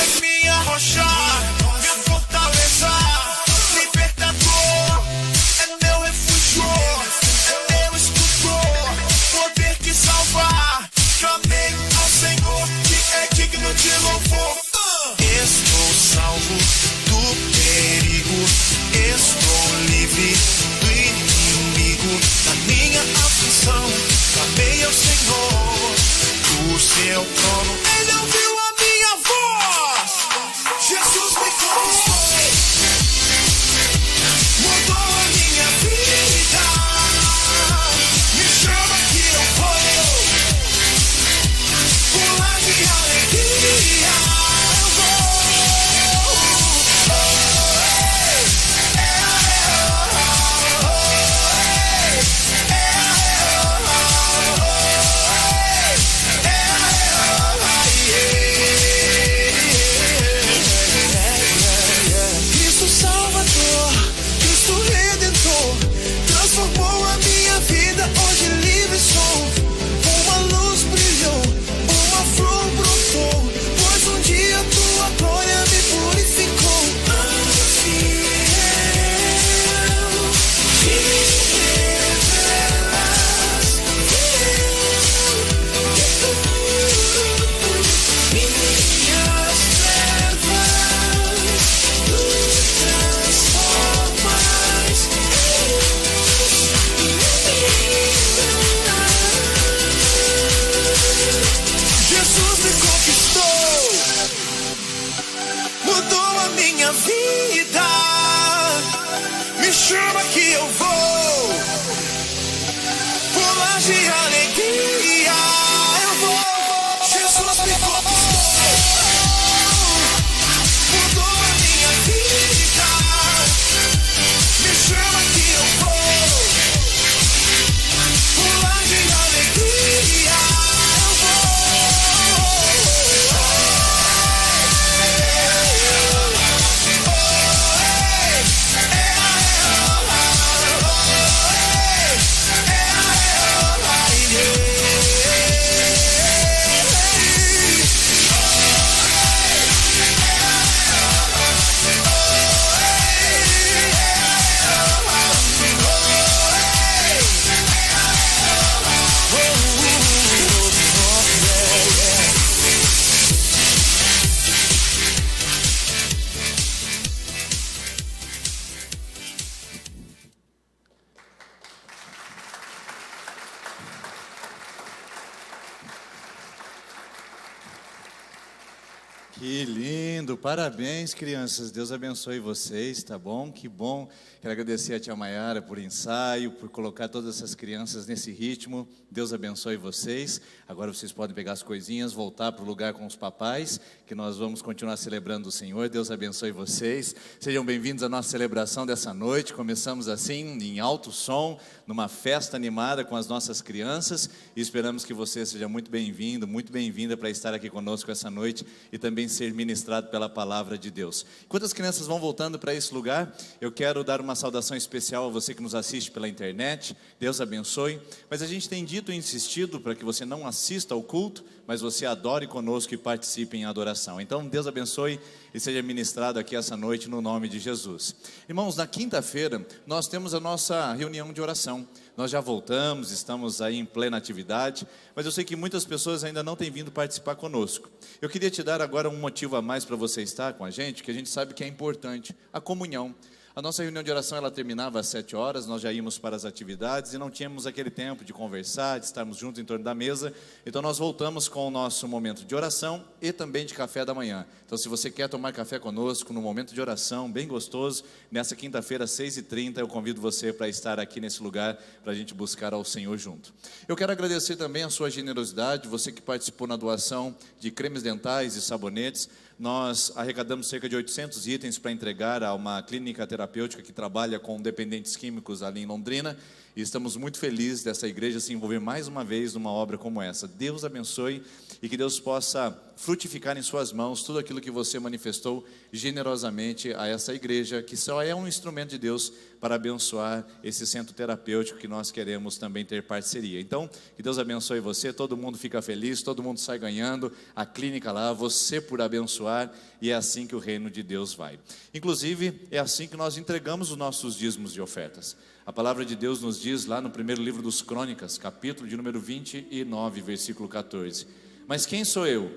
és minha rocha, minha fortaleza, libertador, é meu refúgio, é meu escudo, poder que salvar. Clamei ao Senhor, que é digno de louvor. Estou salvo do perigo, estou livre do inimigo. Na minha aflição, clamei ao Senhor, do seu trono Ele ouviu a minha voz. Jesus me conquistou, mudou a minha vida. Me chama que eu vou pular de alegria. Eu vou. Cristo Salvador, Cristo Redentor, transformou a minha vida, hoje livre sou. Uma luz brilhou, uma flor brotou, pois um dia tua glória me purificou. Fiel, te revelas, minhas trevas, tu transformas Jesus me conquistou, mudou a minha vida. Me chama que eu vou pular de alegria. Eu vou. Jesus me conquistou, mudou a minha vida. Me chama que eu vou pular de alegria. Eu vou. Que lindo, parabéns, crianças, Deus abençoe vocês, tá bom? Que bom, quero agradecer a tia Maiara por ensaio, por colocar todas essas crianças nesse ritmo, Deus abençoe vocês. Agora vocês podem pegar as coisinhas, voltar para o lugar com os papais, que nós vamos continuar celebrando o Senhor. Deus abençoe vocês, sejam bem-vindos à nossa celebração dessa noite. Começamos assim, em alto som, numa festa animada com as nossas crianças, e esperamos que você seja muito bem-vindo, muito bem-vinda para estar aqui conosco essa noite, e também ser ministrado pela palavra de Deus. Enquanto as crianças vão voltando para esse lugar, eu quero dar uma saudação especial a você que nos assiste pela internet, Deus abençoe, mas a gente tem dito e insistido para que você não assista ao culto, mas você adore conosco e participe em adoração. Então Deus abençoe e seja ministrado aqui essa noite no nome de Jesus. Irmãos, na quinta-feira nós temos a nossa reunião de oração. Nós já voltamos, estamos aí em plena atividade, mas eu sei que muitas pessoas ainda não têm vindo participar conosco. Eu queria te dar agora um motivo a mais para você estar com a gente, que a gente sabe que é importante, a comunhão. A nossa reunião de oração, ela terminava às 7 horas, nós já íamos para as atividades e não tínhamos aquele tempo de conversar, de estarmos juntos em torno da mesa. Então nós voltamos com o nosso momento de oração e também de café da manhã. Então se você quer tomar café conosco no momento de oração, bem gostoso, nessa quinta-feira às 6h30, eu convido você para estar aqui nesse lugar, para a gente buscar ao Senhor junto. Eu quero agradecer também a sua generosidade, você que participou na doação de cremes dentais e sabonetes. Nós arrecadamos cerca de 800 itens para entregar a uma clínica terapêutica que trabalha com dependentes químicos ali em Londrina. E estamos muito felizes dessa igreja se envolver mais uma vez numa obra como essa. Deus abençoe e que Deus possa frutificar em suas mãos tudo aquilo que você manifestou generosamente a essa igreja, que só é um instrumento de Deus para abençoar esse centro terapêutico que nós queremos também ter parceria. Então, que Deus abençoe você, todo mundo fica feliz, todo mundo sai ganhando, a clínica lá, você por abençoar, e é assim que o reino de Deus vai. Inclusive, é assim que nós entregamos os nossos dízimos e ofertas. A palavra de Deus nos diz lá no primeiro livro dos Crônicas, capítulo de número 29, versículo 14. Mas quem sou eu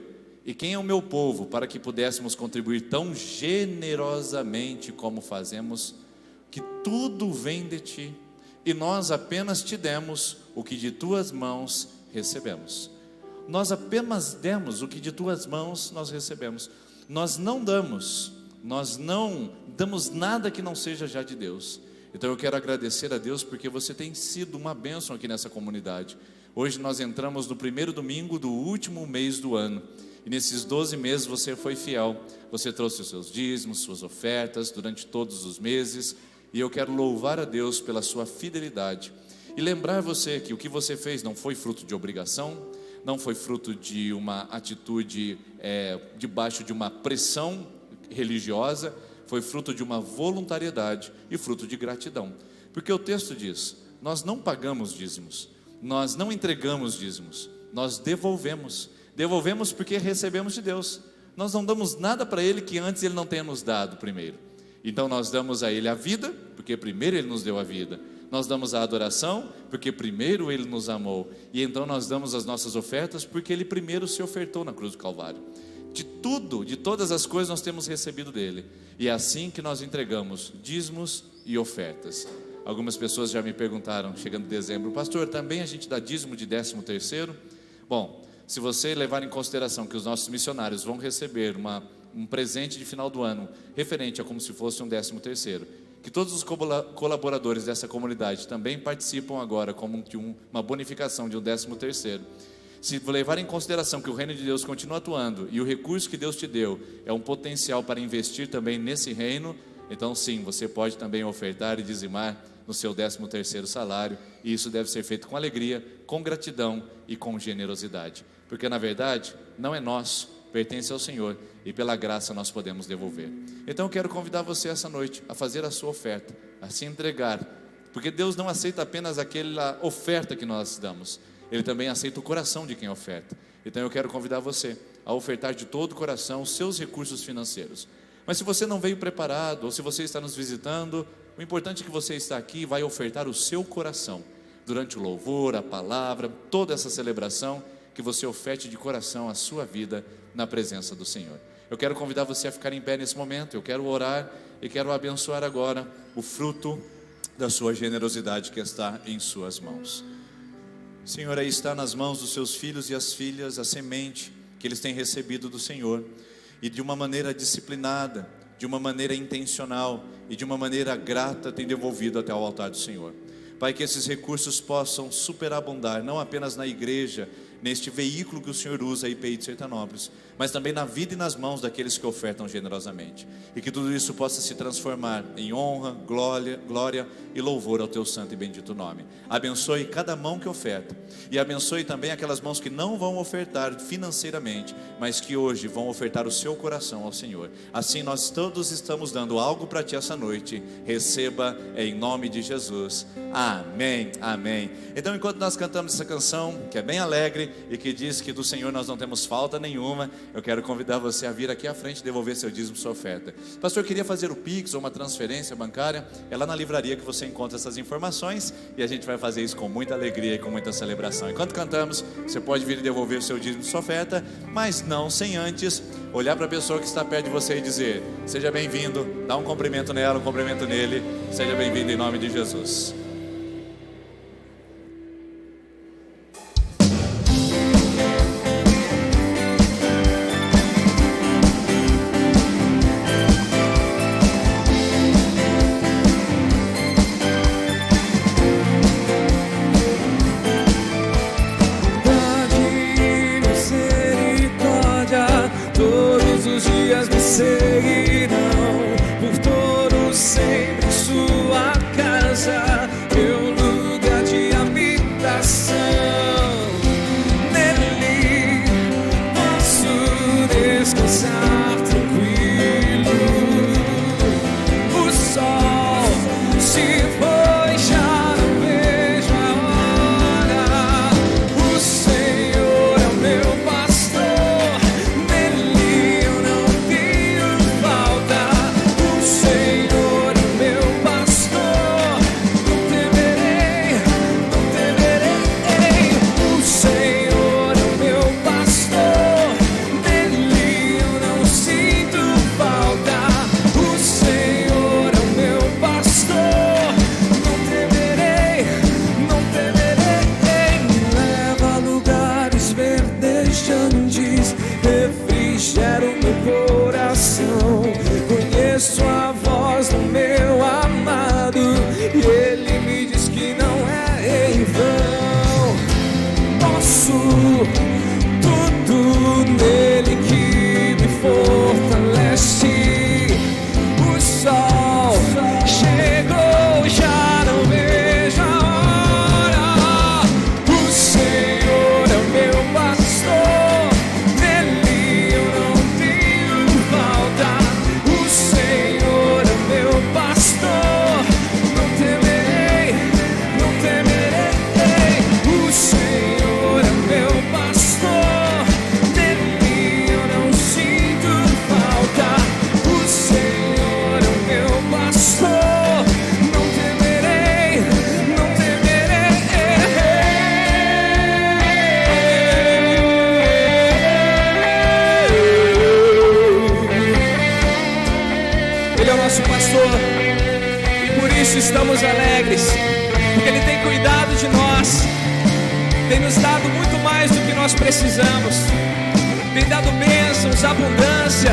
e quem é o meu povo para que pudéssemos contribuir tão generosamente como fazemos, que tudo vem de ti, e nós apenas te demos o que de tuas mãos recebemos. Nós apenas demos o que de tuas mãos nós recebemos. Nós não damos nada que não seja já de Deus. Então eu quero agradecer a Deus porque você tem sido uma bênção aqui nessa comunidade. Hoje nós entramos no primeiro domingo do último mês do ano. E nesses 12 meses você foi fiel. Você trouxe os seus dízimos, suas ofertas durante todos os meses. E eu quero louvar a Deus pela sua fidelidade. E lembrar você que o que você fez não foi fruto de obrigação, não foi fruto de uma atitude debaixo de uma pressão religiosa, foi fruto de uma voluntariedade e fruto de gratidão. Porque o texto diz, nós não pagamos dízimos, nós não entregamos dízimos, nós devolvemos. Devolvemos porque recebemos de Deus. Nós não damos nada para Ele que antes Ele não tenha nos dado primeiro. Então nós damos a Ele a vida, porque primeiro Ele nos deu a vida. Nós damos a adoração, porque primeiro Ele nos amou. E então nós damos as nossas ofertas, porque Ele primeiro se ofertou na cruz do Calvário. De tudo, de todas as coisas nós temos recebido dEle. E é assim que nós entregamos dízimos e ofertas. Algumas pessoas já me perguntaram, chegando em dezembro, pastor, também a gente dá dízimo de 13º? Bom, se você levar em consideração que os nossos missionários vão receber um presente de final do ano, referente a como se fosse um 13º, que todos os colaboradores dessa comunidade também participam agora como de uma bonificação de um 13º, se levar em consideração que o reino de Deus continua atuando e o recurso que Deus te deu é um potencial para investir também nesse reino, então sim, você pode também ofertar e dizimar no seu 13º salário, e isso deve ser feito com alegria, com gratidão e com generosidade, porque na verdade não é nosso, pertence ao Senhor, e pela graça nós podemos devolver. Então eu quero convidar você essa noite a fazer a sua oferta, a se entregar, porque Deus não aceita apenas aquela oferta que nós damos, Ele também aceita o coração de quem oferta. Então eu quero convidar você a ofertar de todo o coração os seus recursos financeiros. Mas se você não veio preparado, ou se você está nos visitando, o importante é que você está aqui e vai ofertar o seu coração. Durante o louvor, a palavra, toda essa celebração, que você oferte de coração a sua vida na presença do Senhor. Eu quero convidar você a ficar em pé nesse momento. Eu quero orar e quero abençoar agora o fruto da sua generosidade que está em suas mãos. Senhor, aí está nas mãos dos seus filhos e as filhas a semente que eles têm recebido do Senhor, e de uma maneira disciplinada, de uma maneira intencional e de uma maneira grata têm devolvido até ao altar do Senhor. Pai, que esses recursos possam superabundar, não apenas na igreja, neste veículo que o Senhor usa, a IPI de Sertanópolis, mas também na vida e nas mãos daqueles que ofertam generosamente, e que tudo isso possa se transformar em honra, glória e louvor ao teu santo e bendito nome. Abençoe cada mão que oferta, e abençoe também aquelas mãos que não vão ofertar financeiramente, mas que hoje vão ofertar o seu coração ao Senhor. Assim nós todos estamos dando algo para ti essa noite. Receba em nome de Jesus. Amém, amém. Então enquanto nós cantamos essa canção, que é bem alegre e que diz que do Senhor nós não temos falta nenhuma, eu quero convidar você a vir aqui à frente e devolver seu dízimo, sua oferta. Pastor, eu queria fazer o Pix ou uma transferência bancária. É lá na livraria que você encontra essas informações, e a gente vai fazer isso com muita alegria e com muita celebração. Enquanto cantamos, você pode vir e devolver o seu dízimo, sua oferta, mas não sem antes olhar para a pessoa que está perto de você e dizer: seja bem-vindo, dá um cumprimento nela, um cumprimento nele, seja bem-vindo em nome de Jesus. Seguirão por todo sempre sua casa, meu lugar. refrigera o meu coração. Conheço a voz do meu amado e ele me diz que não é em vão. Posso tudo nele que me fortalece. O sol chegou, já não vejo a hora. O Senhor é o meu pastor, nele eu não tenho falta. O Senhor é o meu pastor, não temerei, não temerei. O Senhor é o meu pastor, nele eu não sinto falta. O Senhor é o meu pastor, não temerei, não temerei. Ele é o nosso pastor e por isso estamos alegres, porque Ele tem cuidado de nós, tem nos dado muito mais do que nós precisamos, tem dado bênçãos, abundância,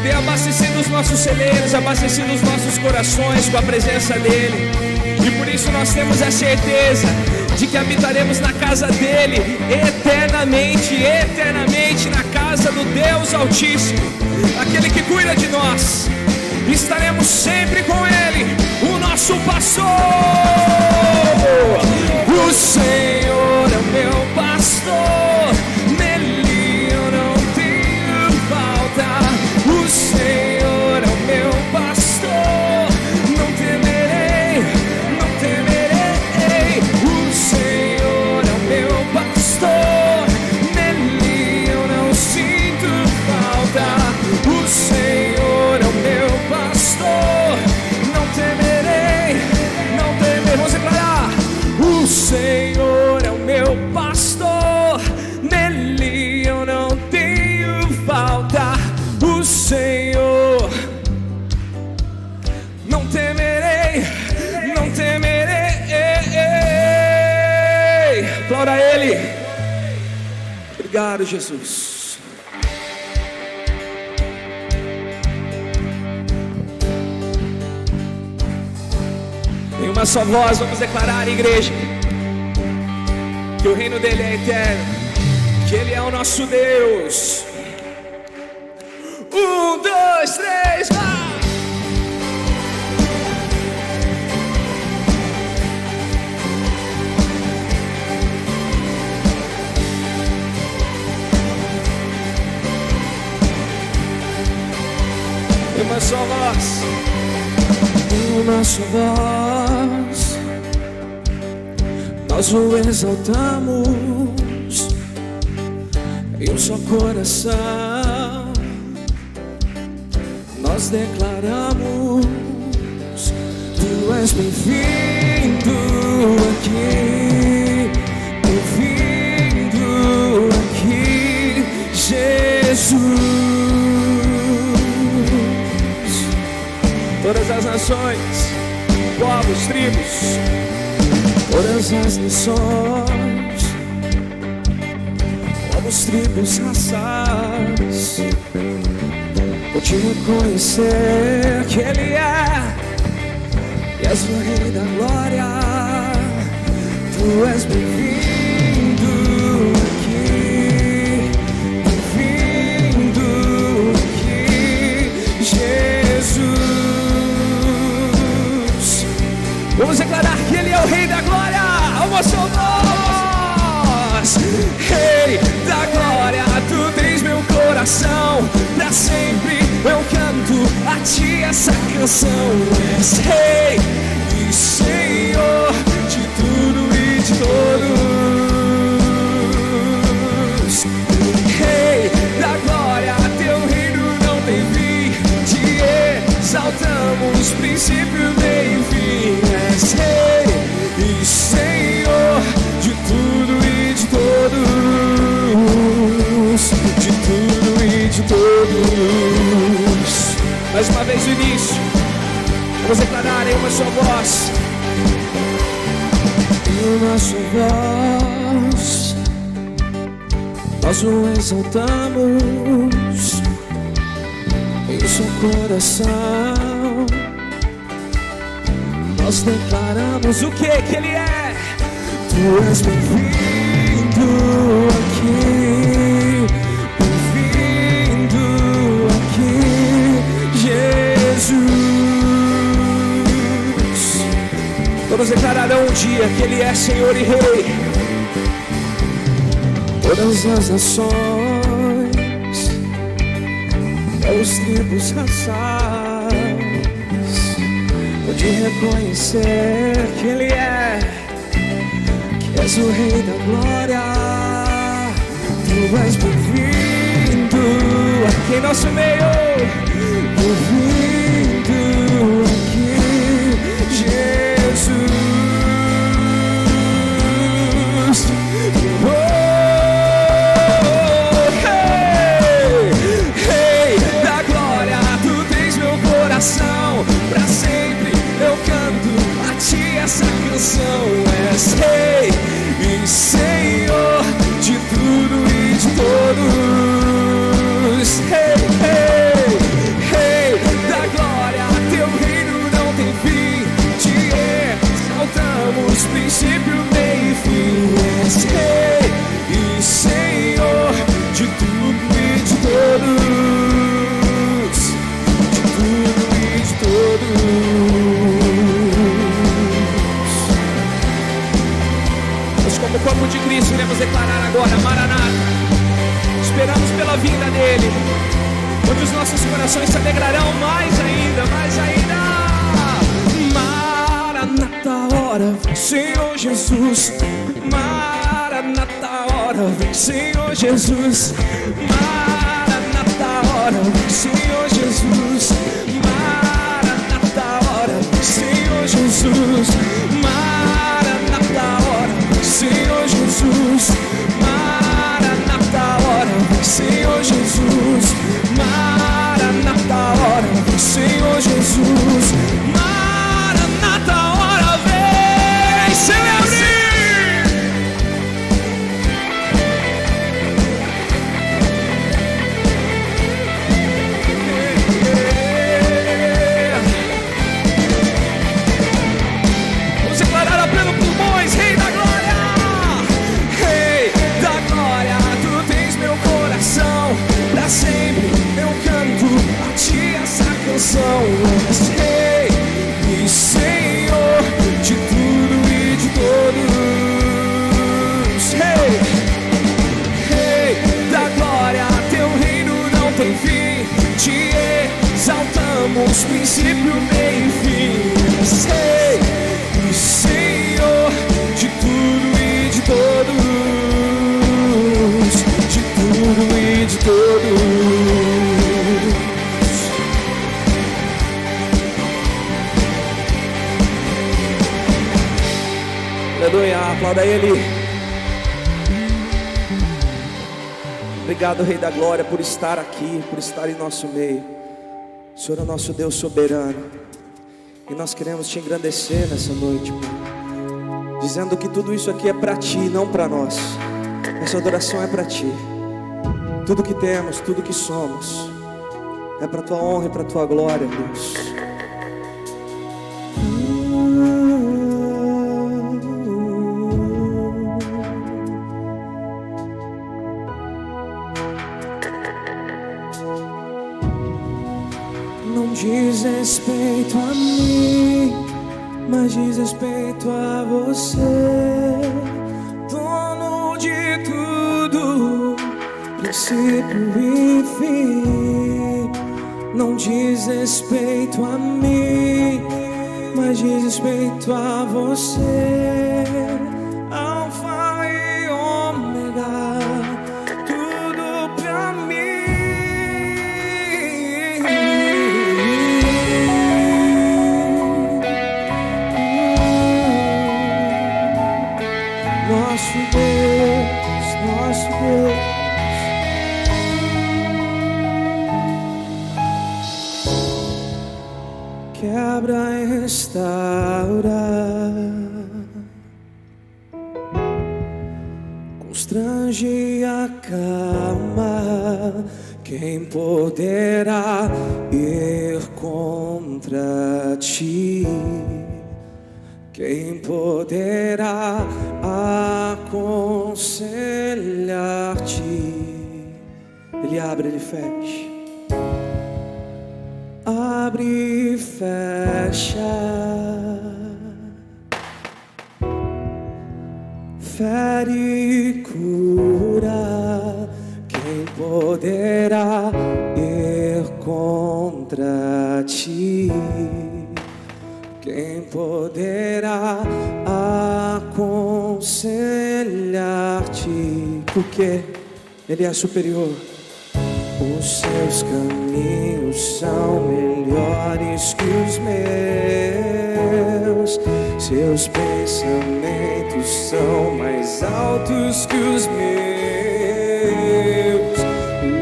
tem abastecido os nossos celeiros, abastecido os nossos corações com a presença dEle. E por isso nós temos a certeza de que habitaremos na casa dEle eternamente, eternamente na casa do Deus Altíssimo, aquele que cuida de nós. Estaremos sempre com Ele, o nosso pastor. O Senhor é o meu pastor, nele eu não tenho falta. O Senhor é o meu pastor, não temerei, não temerei. O Senhor é o meu pastor, nele eu não sinto falta. O Senhor é o meu pastor, não temerei, não temerei. Vamos declarar: o Senhor é o meu pastor, nele eu não tenho falta. O Senhor, não temerei, não temerei. Glória a Ele. Obrigado, Jesus. Em uma só voz vamos declarar, igreja, que o reino dele é eterno, que ele é o nosso Deus. 1, 2, 3, vai! Em uma só voz, em uma só voz, nós o exaltamos. Em um só coração, nós declaramos: Tu és bem-vindo aqui, bem-vindo aqui, Jesus. Todas as nações, povos, tribos, todas as nações, povos, tribos, raças, vou te reconhecer que Ele é, e és o Rei da Glória. Tu és bem-vindo aqui, bem-vindo aqui, Jesus. Vamos declarar que Ele é o Rei da Glória. Vamos nós, Rei da Glória, Tu tens meu coração. Pra sempre eu canto a Ti essa canção. És Rei e Senhor de tudo e de todos. Rei da Glória, Teu reino não tem fim. Te exaltamos, princípio, meio e fim. És Rei e Senhor de tudo e de todos, de tudo e de todos. Mais uma vez o início, vamos declarar em uma só voz. Em uma só voz, nós o exaltamos. coração. Nós declaramos o que Ele é. Tu és bem-vindo aqui, bem-vindo aqui, Jesus. Todos declararão um dia que Ele é Senhor e Rei. Todas as nações, os tribos, raças, pode reconhecer que Ele é, que és o Rei da Glória. Tu és bem-vindo aqui em nosso meio, bem-vindo aqui, Jesus. Pra sempre eu canto a ti essa canção. És Rei e Senhor de tudo e de todos. Rei, Rei, Rei da glória, teu reino não tem fim. Te exaltamos, princípio, meio e fim. És Rei e Senhor de tudo e de todos. Nós, como corpo de Cristo, iremos declarar agora: Maranata. Esperamos pela vinda dele, onde os nossos corações se alegrarão mais ainda, mais ainda. Maranata, hora vem, Senhor Jesus. Maranata, hora vem, Senhor Jesus. Maranata, hora vem, Senhor Jesus. Senhor Jesus, Maranata, hora, Senhor Jesus, Maranata, hora, Senhor Jesus, Maranata, hora, Senhor Jesus, Maranata, hora, vem, celebre! Pra sempre eu canto a ti essa canção. És Rei e Senhor de tudo e de todos. Rei, Rei da glória, teu reino não tem fim. Te exaltamos, princípio, meio e fim. És Rei e Senhor de tudo e de todos. Tudo e de todos. Aleluia, aplauda Ele. Obrigado, Rei da Glória, por estar aqui, por estar em nosso meio. O Senhor é o nosso Deus soberano, e nós queremos te engrandecer nessa noite, Pai, dizendo que tudo isso aqui é para ti, não para nós. Essa adoração é para ti. Tudo que temos, tudo que somos, é para tua honra e para tua glória, Deus. Não diz respeito a mim, mas diz respeito a você, dono de tudo, princípio e fim. Não diz respeito a mim, mas diz respeito a você, Alfa e Ômega, tudo pra mim. Nosso Deus, nosso Deus. Quebra e restaura, constrange e acalma, Quem poderá ir contra ti? Quem poderá aconselhar-te? Ele abre, ele fecha. Abre e fecha. Fere e cura. Quem poderá ir contra ti? Quem poderá aconselhar-te? Porque Ele é superior. Os seus caminhos são melhores que os meus. Seus pensamentos são mais altos que os meus.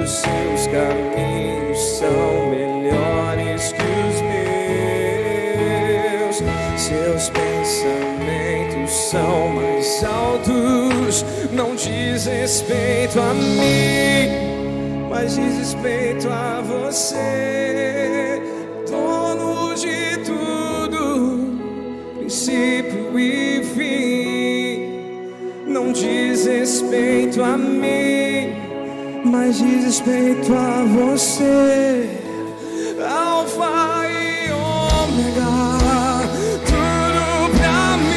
Os seus caminhos são melhores que os meus. Seus pensamentos são mais altos. Não diz respeito a mim, mas diz respeito a você, dono de tudo, princípio e fim. Não diz respeito a mim, mas diz respeito a você, Alfa e Ômega, tudo pra mim.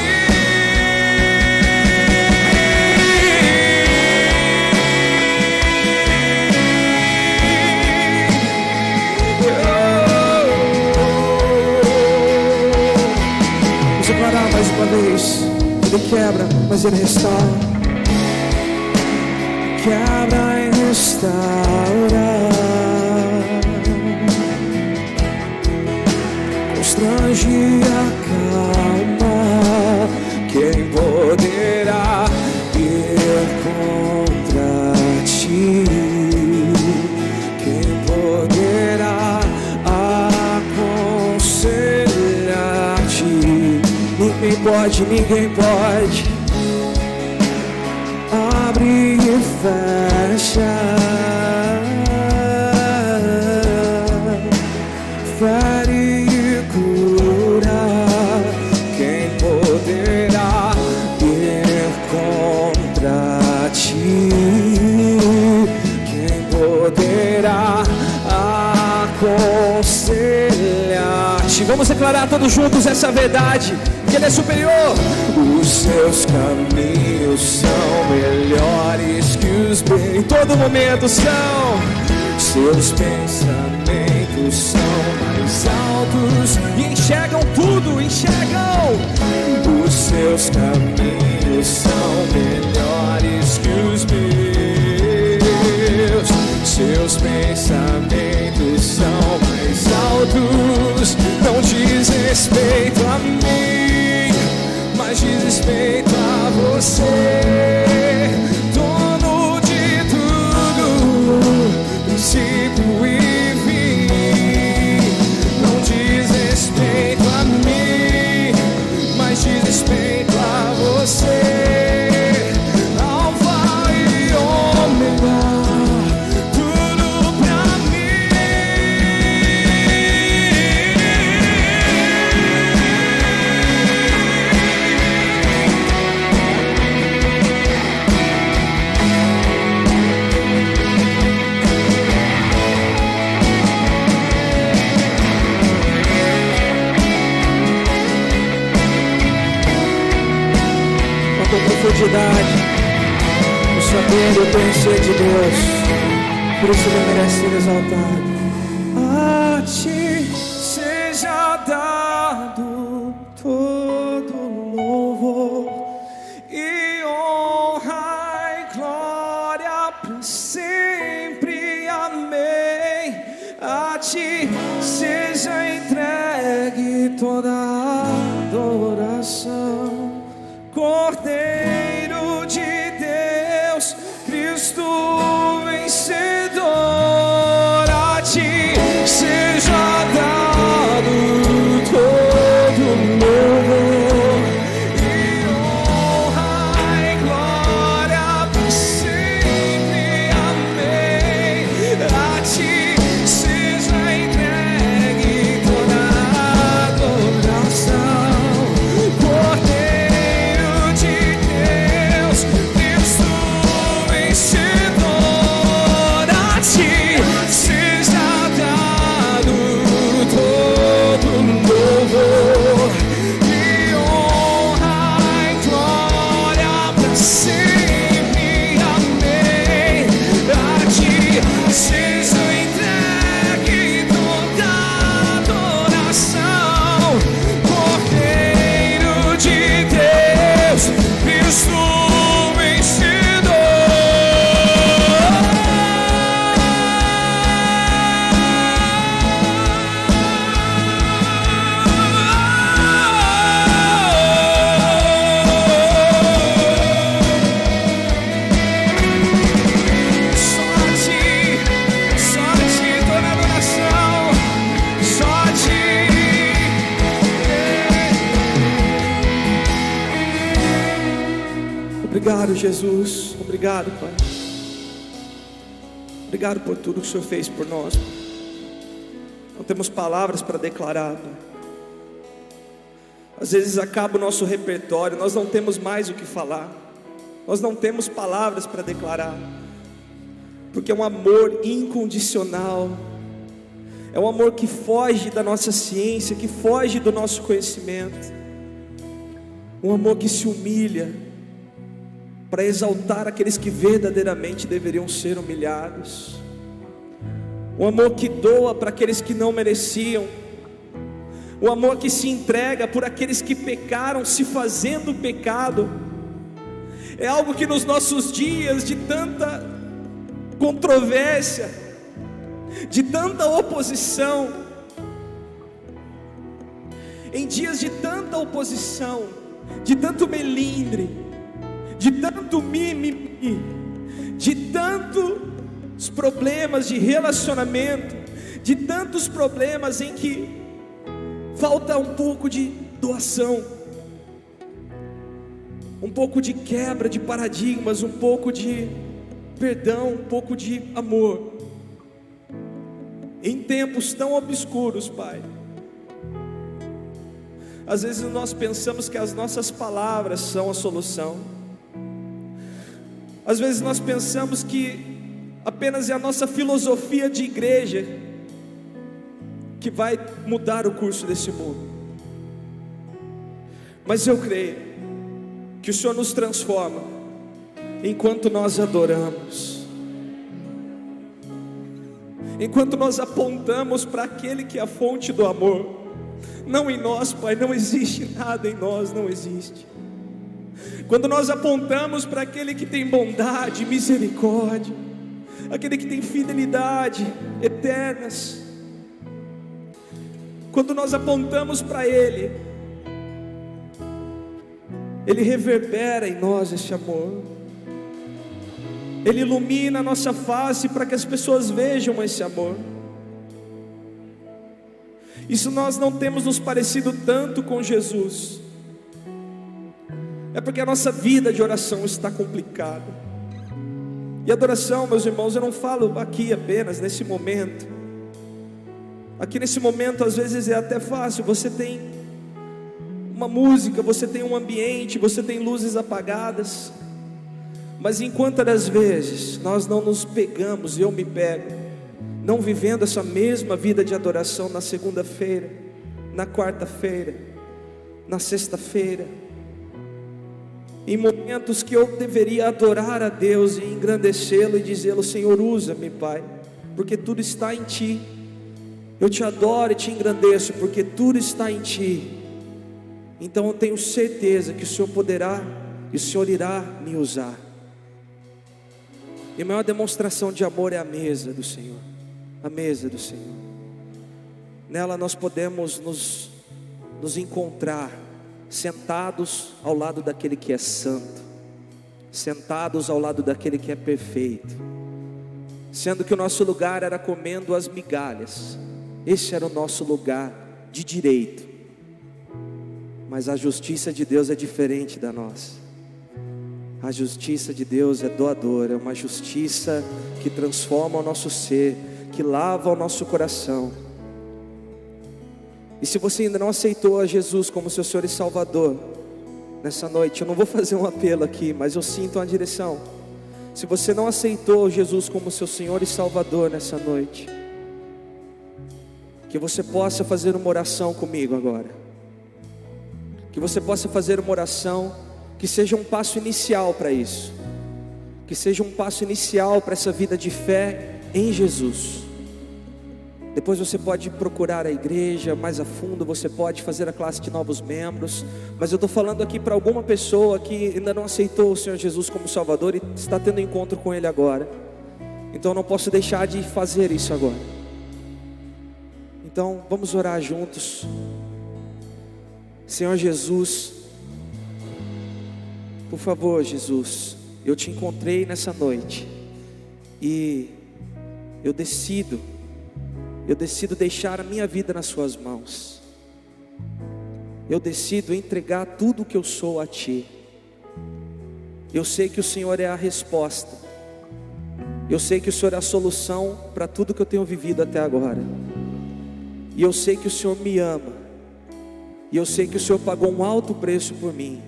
Vamos declarar mais uma vez. Ele quebra, mas Ele restaura. Quebra e restaura. Constrange e acalma. Quem poderá ir contra ti? Quem poderá aconselhar-te? Ninguém pode, ninguém pode. Abre e fecha. Fere e cura. Quem poderá ir contra ti? Quem poderá aconselhar-te? Vamos declarar todos juntos essa verdade, que Ele é superior. Os seus caminhos são melhores que os meus. Em todo momento são. Seus pensamentos são mais altos e enxergam tudo, enxergam. Os seus caminhos são melhores que os meus. Seus pensamentos são mais altos. Não diz respeito a mim, mas diz respeito a você, dono de tudo, princípio e fim. Não diz respeito a mim, mas diz respeito a você, Alfa e Ômega. Profundidade, o saber e o conhecer de Deus, por isso Ele merece ser exaltado. A ti seja dado todo louvor e honra e glória para sempre. Amém. A ti seja entregue toda a adoração. Cordeiro de Deus, Cristo vencedor, a ti seja dado todo louvor e honra e glória para sempre. Amém. A Obrigado, Jesus. Obrigado, Pai. Obrigado por tudo que o Senhor fez por nós. Não temos palavras para declarar, Pai. Às vezes acaba o nosso repertório, nós não temos mais o que falar, nós não temos palavras para declarar, porque é um amor incondicional, é um amor que foge da nossa ciência, que foge do nosso conhecimento, um amor que se humilha para exaltar aqueles que verdadeiramente deveriam ser humilhados, um amor que doa para aqueles que não mereciam, um amor que se entrega por aqueles que pecaram se fazendo pecado. É algo que nos nossos dias de tanta controvérsia, de tanta oposição, em dias de tanta oposição, de tanto melindre, de tanto mimimi, de tantos problemas de relacionamento, de tantos problemas em que falta um pouco de doação, um pouco de quebra de paradigmas, um pouco de perdão, um pouco de amor. Em tempos tão obscuros, Pai, às vezes nós pensamos que as nossas palavras são a solução. Às vezes nós pensamos que apenas é a nossa filosofia de igreja que vai mudar o curso desse mundo. Mas eu creio que o Senhor nos transforma enquanto nós adoramos, enquanto nós apontamos para aquele que é a fonte do amor. Não em nós, Pai, não existe nada em nós, não existe. Quando nós apontamos para aquele que tem bondade, misericórdia, aquele que tem fidelidade eternas, quando nós apontamos para Ele, Ele reverbera em nós esse amor, Ele ilumina a nossa face para que as pessoas vejam esse amor. Isso nós não temos nos parecido tanto com Jesus, é porque a nossa vida de oração está complicada. E adoração, meus irmãos, eu não falo aqui apenas nesse momento. Aqui nesse momento às vezes é até fácil, você tem uma música, você tem um ambiente, você tem luzes apagadas, mas em quantas das vezes nós não nos pegamos, eu me pego, não vivendo essa mesma vida de adoração na segunda-feira, na quarta-feira, na sexta-feira, em momentos que eu deveria adorar a Deus e engrandecê-lo e dizê-lo: Senhor, usa-me, Pai, porque tudo está em Ti. Eu te adoro e te engrandeço, porque tudo está em Ti. Então eu tenho certeza que o Senhor poderá e o Senhor irá me usar. E a maior demonstração de amor é a mesa do Senhor. A mesa do Senhor. Nela nós podemos nos encontrar sentados ao lado daquele que é santo, sentados ao lado daquele que é perfeito, sendo que o nosso lugar era comendo as migalhas. Esse era o nosso lugar de direito, mas a justiça de Deus é diferente da nossa. A justiça de Deus é doadora, é uma justiça que transforma o nosso ser, que lava o nosso coração. E se você ainda não aceitou a Jesus como seu Senhor e Salvador, nessa noite, eu não vou fazer um apelo aqui, mas eu sinto uma direção. Se você não aceitou Jesus como seu Senhor e Salvador nessa noite, que você possa fazer uma oração comigo agora, que você possa fazer uma oração que seja um passo inicial para isso, que seja um passo inicial para essa vida de fé em Jesus. Depois você pode procurar a igreja mais a fundo, você pode fazer a classe de novos membros, mas eu estou falando aqui para alguma pessoa que ainda não aceitou o Senhor Jesus como Salvador e está tendo encontro com Ele agora. Então eu não posso deixar de fazer isso agora. Então vamos orar juntos. Senhor Jesus, por favor, Jesus, eu te encontrei nessa noite e eu decido deixar a minha vida nas suas mãos. Eu decido entregar tudo o que eu sou a Ti. Eu sei que o Senhor é a resposta. Eu sei que o Senhor é a solução para tudo que eu tenho vivido até agora. E eu sei que o Senhor me ama. E eu sei que o Senhor pagou um alto preço por mim.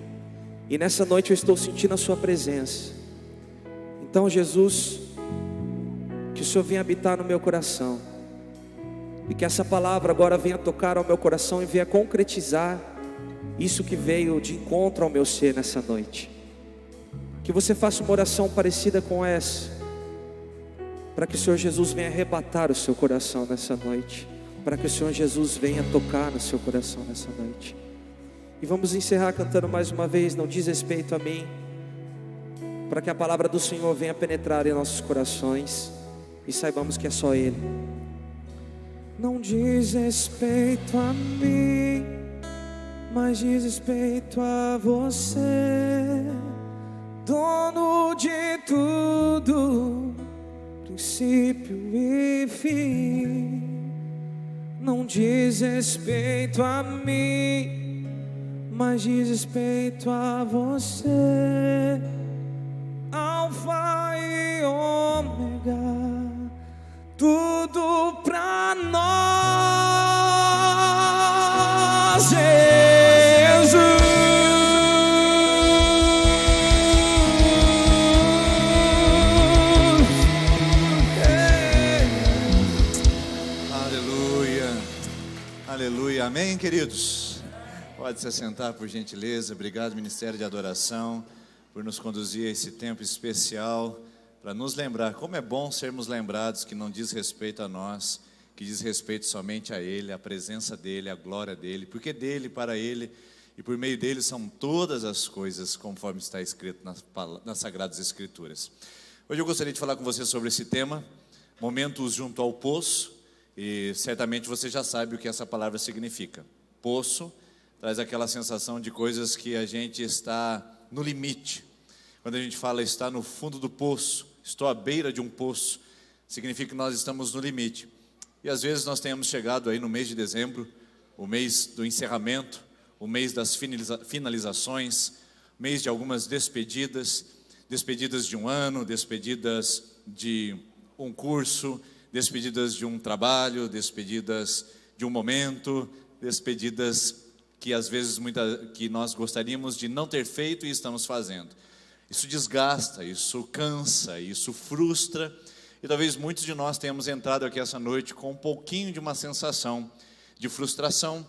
E nessa noite eu estou sentindo a sua presença. Então, Jesus, que o Senhor venha habitar no meu coração. E que essa palavra agora venha tocar ao meu coração e venha concretizar isso que veio de encontro ao meu ser nessa noite. Que você faça uma oração parecida com essa, para que o Senhor Jesus venha arrebatar o seu coração nessa noite, para que o Senhor Jesus venha tocar no seu coração nessa noite. E vamos encerrar cantando mais uma vez, não diz respeito a mim, para que a palavra do Senhor venha penetrar em nossos corações e saibamos que é só Ele. Não diz respeito a mim, mas diz respeito a você, dono de tudo, princípio e fim. Não diz respeito a mim, mas diz respeito a você, Alfa e Ômega, tudo pra nós, Jesus. Aleluia, aleluia, amém, queridos? Pode se assentar, por gentileza. Obrigado, Ministério de Adoração, por nos conduzir a esse tempo especial, para nos lembrar como é bom sermos lembrados que não diz respeito a nós, que diz respeito somente a Ele, a presença dEle, a glória dEle, porque dEle, para Ele e por meio dEle são todas as coisas, conforme está escrito nas Sagradas Escrituras. Hoje eu gostaria de falar com você sobre esse tema, momentos junto ao poço, e certamente você já sabe o que essa palavra significa. Poço traz aquela sensação de coisas que a gente está no limite. Quando a gente fala está no fundo do poço, estou à beira de um poço, significa que nós estamos no limite. E às vezes nós tenhamos chegado aí no mês de dezembro, o mês do encerramento, o mês das finalizações, mês de algumas despedidas de um ano, despedidas de um curso, despedidas de um trabalho, despedidas de um momento, despedidas que às vezes que nós gostaríamos de não ter feito e estamos fazendo. Isso desgasta, isso cansa, isso frustra, e talvez muitos de nós tenhamos entrado aqui essa noite com um pouquinho de uma sensação de frustração,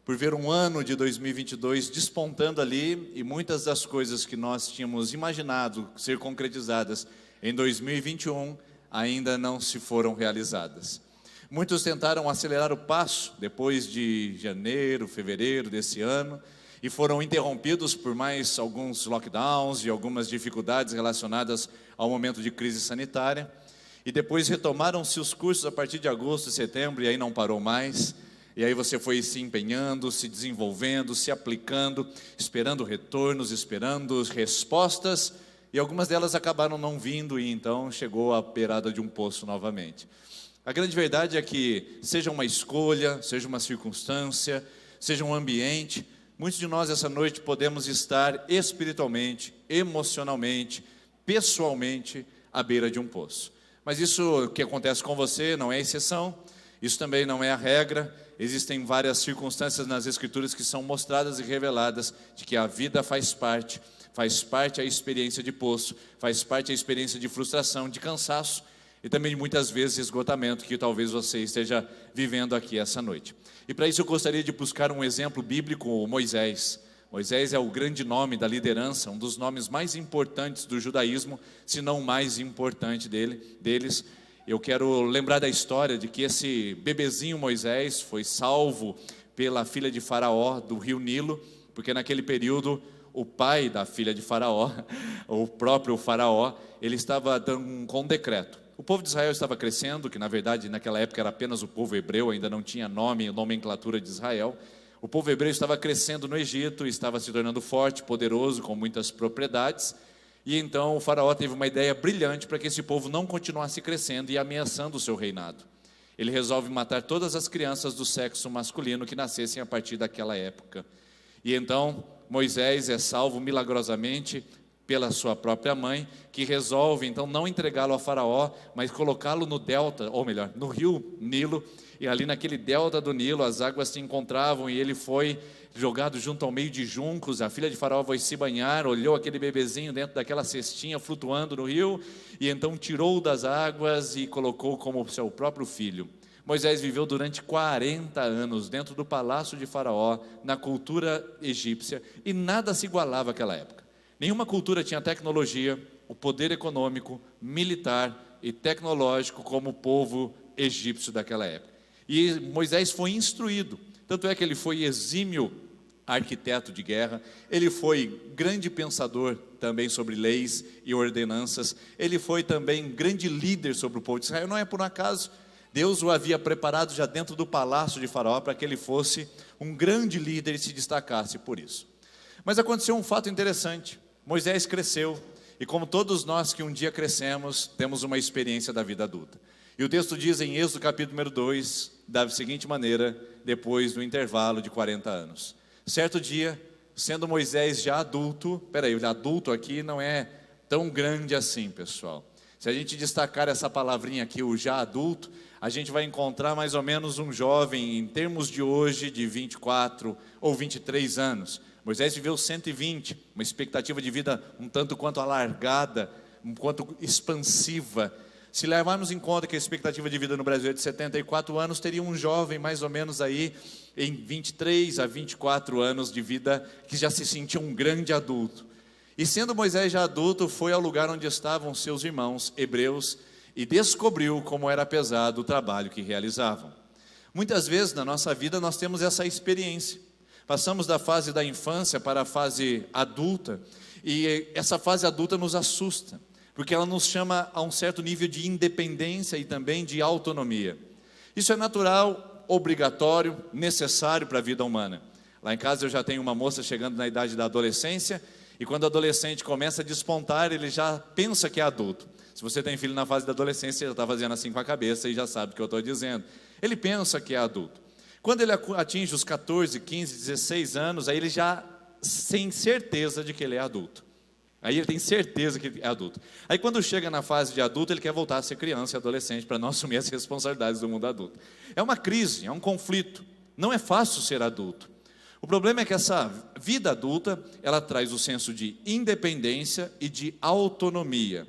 por ver um ano de 2022 despontando ali, e muitas das coisas que nós tínhamos imaginado ser concretizadas em 2021 ainda não se foram realizadas. Muitos tentaram acelerar o passo depois de janeiro, fevereiro desse ano, e foram interrompidos por mais alguns lockdowns e algumas dificuldades relacionadas ao momento de crise sanitária. E depois retomaram-se os cursos a partir de agosto, setembro, e aí não parou mais. E aí você foi se empenhando, se desenvolvendo, se aplicando, esperando retornos, esperando respostas, e algumas delas acabaram não vindo, e então chegou à beirada de um poço novamente. A grande verdade é que, seja uma escolha, seja uma circunstância, seja um ambiente, muitos de nós essa noite podemos estar espiritualmente, emocionalmente, pessoalmente à beira de um poço. Mas isso que acontece com você não é exceção, isso também não é a regra. Existem várias circunstâncias nas Escrituras que são mostradas e reveladas de que a vida faz parte a experiência de poço, faz parte a experiência de frustração, de cansaço e também muitas vezes esgotamento que talvez você esteja vivendo aqui essa noite. E para isso eu gostaria de buscar um exemplo bíblico, Moisés. Moisés é o grande nome da liderança, um dos nomes mais importantes do judaísmo, se não o mais importante deles. Eu quero lembrar da história de que esse bebezinho Moisés foi salvo pela filha de Faraó do rio Nilo, porque naquele período o pai da filha de Faraó, o próprio Faraó, ele estava com um decreto. O povo de Israel estava crescendo, que na verdade naquela época era apenas o povo hebreu, ainda não tinha nomenclatura de Israel. O povo hebreu estava crescendo no Egito, estava se tornando forte, poderoso, com muitas propriedades. E então o Faraó teve uma ideia brilhante para que esse povo não continuasse crescendo e ameaçando o seu reinado. Ele resolve matar todas as crianças do sexo masculino que nascessem a partir daquela época. E então Moisés é salvo milagrosamente pela sua própria mãe, que resolve então não entregá-lo a Faraó, mas colocá-lo no delta, ou melhor, no rio Nilo, e ali naquele delta do Nilo as águas se encontravam e ele foi jogado junto ao meio de juncos. A filha de Faraó foi se banhar, olhou aquele bebezinho dentro daquela cestinha flutuando no rio, e então tirou das águas e colocou como seu próprio filho. Moisés viveu durante 40 anos dentro do palácio de Faraó, na cultura egípcia, e nada se igualava àquela época. Nenhuma cultura tinha tecnologia, o poder econômico, militar e tecnológico como o povo egípcio daquela época. E Moisés foi instruído, tanto é que ele foi exímio arquiteto de guerra, ele foi grande pensador também sobre leis e ordenanças, ele foi também grande líder sobre o povo de Israel. Não é por um acaso, Deus o havia preparado já dentro do palácio de Faraó para que ele fosse um grande líder e se destacasse por isso. Mas aconteceu um fato interessante. Moisés cresceu, e como todos nós que um dia crescemos, temos uma experiência da vida adulta. E o texto diz em Êxodo capítulo número 2, da seguinte maneira, depois do intervalo de 40 anos. Certo dia, sendo Moisés já adulto, o adulto aqui não é tão grande assim, pessoal. Se a gente destacar essa palavrinha aqui, o já adulto, a gente vai encontrar mais ou menos um jovem, em termos de hoje, de 24 ou 23 anos. Moisés viveu 120, uma expectativa de vida um tanto quanto alargada, um quanto expansiva. Se levarmos em conta que a expectativa de vida no Brasil é de 74 anos, teria um jovem mais ou menos aí em 23 a 24 anos de vida, que já se sentia um grande adulto. E sendo Moisés já adulto, foi ao lugar onde estavam seus irmãos hebreus e descobriu como era pesado o trabalho que realizavam. Muitas vezes na nossa vida nós temos essa experiência. Passamos da fase da infância para a fase adulta, e essa fase adulta nos assusta, porque ela nos chama a um certo nível de independência e também de autonomia. Isso é natural, obrigatório, necessário para a vida humana. Lá em casa eu já tenho uma moça chegando na idade da adolescência, e quando o adolescente começa a despontar, ele já pensa que é adulto. Se você tem filho na fase da adolescência, já está fazendo assim com a cabeça e já sabe o que eu estou dizendo. Ele pensa que é adulto. Quando ele atinge os 14, 15, 16 anos, aí ele já tem certeza de que ele é adulto. Aí ele tem certeza que é adulto. Aí quando chega na fase de adulto, ele quer voltar a ser criança e adolescente para não assumir as responsabilidades do mundo adulto. É uma crise, é um conflito. Não é fácil ser adulto. O problema é que essa vida adulta, ela traz o senso de independência e de autonomia.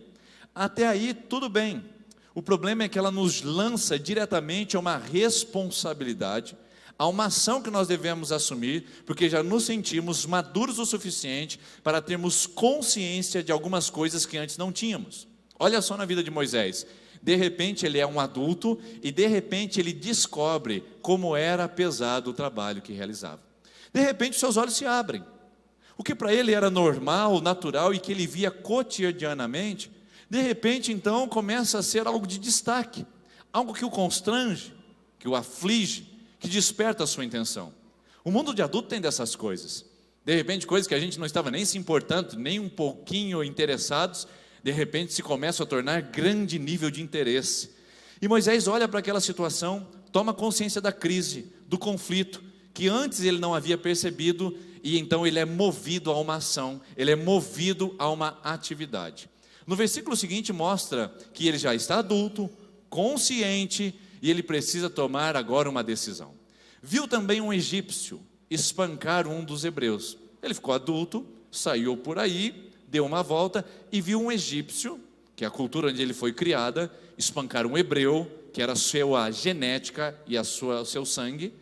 Até aí, tudo bem. O problema é que ela nos lança diretamente a uma responsabilidade, a uma ação que nós devemos assumir, porque já nos sentimos maduros o suficiente para termos consciência de algumas coisas que antes não tínhamos. Olha só na vida de Moisés. De repente ele é um adulto e de repente ele descobre como era pesado o trabalho que realizava. De repente seus olhos se abrem. O que para ele era normal, natural e que ele via cotidianamente, de repente então começa a ser algo de destaque, algo que o constrange, que o aflige, que desperta a sua intenção. O mundo de adulto tem dessas coisas. De repente, coisas que a gente não estava nem se importando, nem um pouquinho interessados, de repente se começa a tornar grande nível de interesse. E Moisés olha para aquela situação, toma consciência da crise, do conflito, que antes ele não havia percebido, e então ele é movido a uma ação, ele é movido a uma atividade. No versículo seguinte mostra que ele já está adulto, consciente, e ele precisa tomar agora uma decisão. Viu também um egípcio espancar um dos hebreus. Ele ficou adulto, saiu por aí, deu uma volta e viu um egípcio, que é a cultura onde ele foi criada, espancar um hebreu, que era a sua genética e o seu sangue.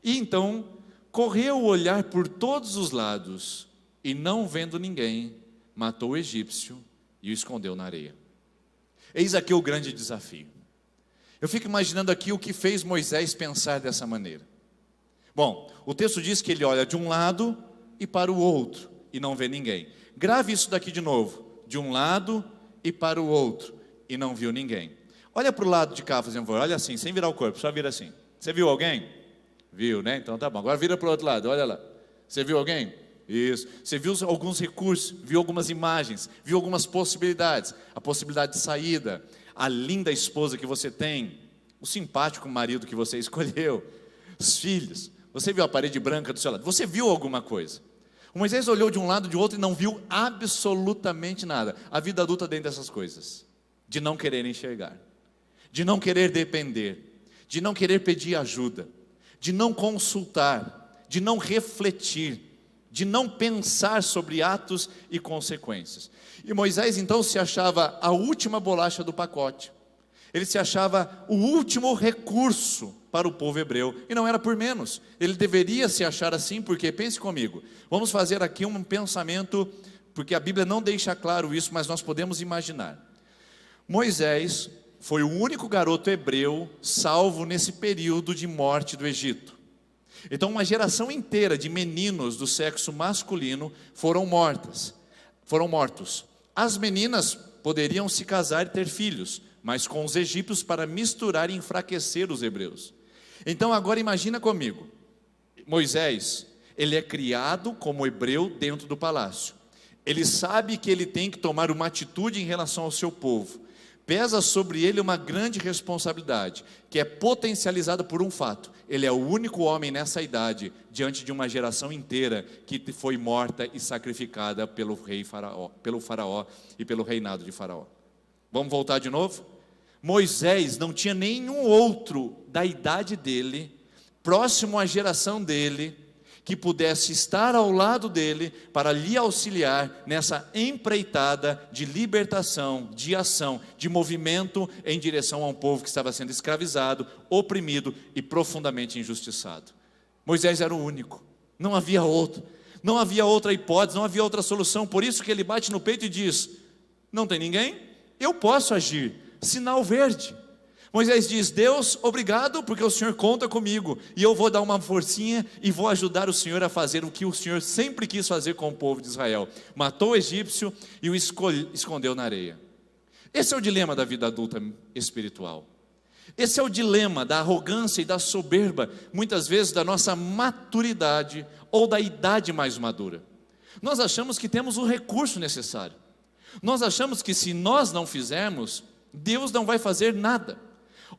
E então correu o olhar por todos os lados e, não vendo ninguém, matou o egípcio e o escondeu na areia. Eis aqui o grande desafio. Eu fico imaginando aqui o que fez Moisés pensar dessa maneira. Bom, o texto diz que ele olha de um lado e para o outro e não vê ninguém. Grave isso daqui de novo. De um lado e para o outro e não viu ninguém. Olha para o lado de cá, fazendo favor. Olha assim, sem virar o corpo, só vira assim. Você viu alguém? Viu, né? Então tá bom. Agora vira para o outro lado, olha lá. Você viu alguém? Isso. Você viu alguns recursos, viu algumas imagens, viu algumas possibilidades. A possibilidade de saída, a linda esposa que você tem, o simpático marido que você escolheu, os filhos. Você viu a parede branca do seu lado? Você viu alguma coisa? O Moisés olhou de um lado e de outro e não viu absolutamente nada. A vida adulta dentro dessas coisas, de não querer enxergar, de não querer depender, de não querer pedir ajuda, de não consultar, de não refletir, de não pensar sobre atos e consequências. E Moisés então se achava a última bolacha do pacote. Ele se achava o último recurso para o povo hebreu, e não era por menos. Ele deveria se achar assim, porque, pense comigo, vamos fazer aqui um pensamento, porque a Bíblia não deixa claro isso, mas nós podemos imaginar. Moisés foi o único garoto hebreu salvo nesse período de morte do Egito. Então uma geração inteira de meninos do sexo masculino foram mortos. As meninas poderiam se casar e ter filhos, mas com os egípcios para misturar e enfraquecer os hebreus. Então agora imagina comigo, Moisés, ele é criado como hebreu dentro do palácio. Ele sabe que ele tem que tomar uma atitude em relação ao seu povo. Pesa sobre ele uma grande responsabilidade, que é potencializada por um fato. Ele é o único homem nessa idade, diante de uma geração inteira, que foi morta e sacrificada pelo faraó e pelo reinado de Faraó. Vamos voltar de novo? Moisés não tinha nenhum outro da idade dele, próximo à geração dele, que pudesse estar ao lado dele para lhe auxiliar nessa empreitada de libertação, de ação, de movimento em direção a um povo que estava sendo escravizado, oprimido e profundamente injustiçado. Moisés era o único, não havia outro, não havia outra hipótese, não havia outra solução. Por isso que ele bate no peito e diz: não tem ninguém? Eu posso agir. Sinal verde. Moisés diz: Deus, obrigado, porque o Senhor conta comigo, e eu vou dar uma forcinha e vou ajudar o Senhor a fazer o que o Senhor sempre quis fazer com o povo de Israel. Matou o egípcio e o escondeu na areia. Esse é o dilema da vida adulta espiritual. Esse é o dilema da arrogância e da soberba, muitas vezes da nossa maturidade ou da idade mais madura. Nós achamos que temos o recurso necessário. Nós achamos que se nós não fizermos, Deus não vai fazer nada.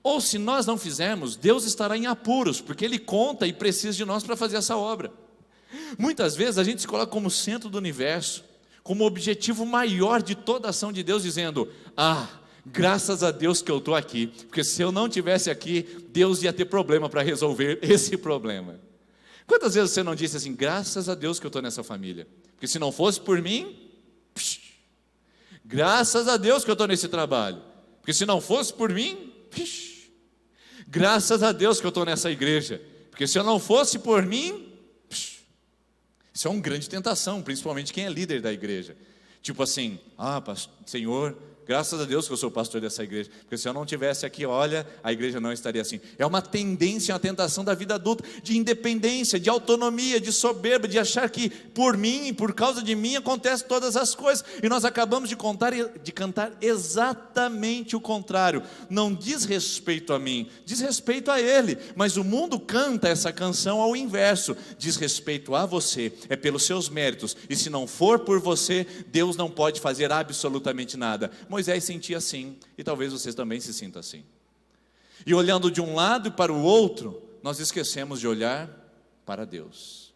Ou se nós não fizermos, Deus estará em apuros, porque Ele conta e precisa de nós para fazer essa obra. Muitas vezes a gente se coloca como centro do universo, como objetivo maior de toda a ação de Deus, dizendo: graças a Deus que eu estou aqui, porque se eu não estivesse aqui, Deus ia ter problema para resolver esse problema. Quantas vezes você não disse assim: graças a Deus que eu estou nessa família, porque se não fosse por mim, graças a Deus que eu estou nesse trabalho, porque se não fosse por mim, graças a Deus que eu estou nessa igreja, porque se eu não fosse por mim, isso é uma grande tentação, principalmente quem é líder da igreja. Tipo assim: Senhor, graças a Deus que eu sou pastor dessa igreja, porque se eu não estivesse aqui, olha, a igreja não estaria assim. É uma tendência, uma tentação da vida adulta, de independência, de autonomia, de soberba, de achar que por mim e por causa de mim acontecem todas as coisas, e nós acabamos de cantar exatamente o contrário. Não diz respeito a mim, diz respeito a Ele, mas o mundo canta essa canção ao inverso: diz respeito a você, é pelos seus méritos, e se não for por você, Deus não pode fazer absolutamente nada. Moisés sentia assim, e talvez vocês também se sintam assim. E olhando de um lado e para o outro, nós esquecemos de olhar para Deus.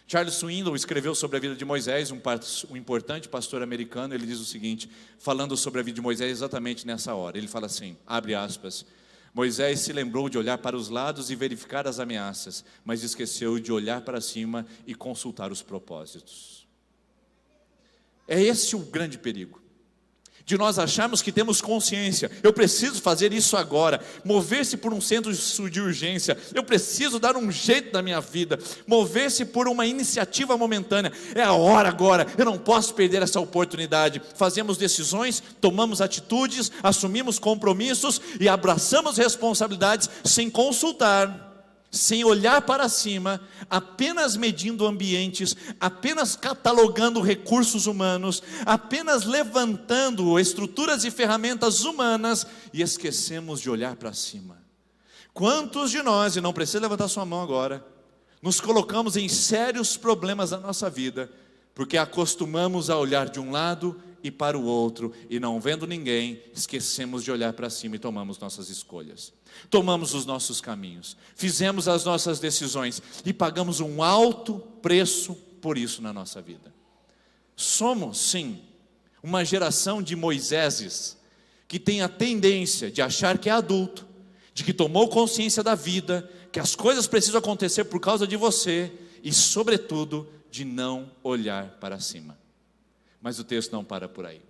Charles Swindoll escreveu sobre a vida de Moisés, um importante pastor americano. Ele diz o seguinte, falando sobre a vida de Moisés exatamente nessa hora. Ele fala assim, abre aspas: Moisés se lembrou de olhar para os lados e verificar as ameaças, mas esqueceu de olhar para cima e consultar os propósitos. É esse o grande perigo, de nós acharmos que temos consciência: eu preciso fazer isso agora, mover-se por um centro de urgência, eu preciso dar um jeito na minha vida, mover-se por uma iniciativa momentânea, é a hora agora, eu não posso perder essa oportunidade. Fazemos decisões, tomamos atitudes, assumimos compromissos e abraçamos responsabilidades sem consultar, sem olhar para cima, apenas medindo ambientes, apenas catalogando recursos humanos, apenas levantando estruturas e ferramentas humanas, e esquecemos de olhar para cima. Quantos de nós, e não precisa levantar sua mão agora, nos colocamos em sérios problemas na nossa vida, porque acostumamos a olhar de um lado e para o outro, e não vendo ninguém, esquecemos de olhar para cima e tomamos nossas escolhas, tomamos os nossos caminhos, fizemos as nossas decisões e pagamos um alto preço por isso na nossa vida. Somos, sim, uma geração de Moiséses, que tem a tendência de achar que é adulto, de que tomou consciência da vida, que as coisas precisam acontecer por causa de você, e sobretudo, de não olhar para cima. Mas o texto não para por aí,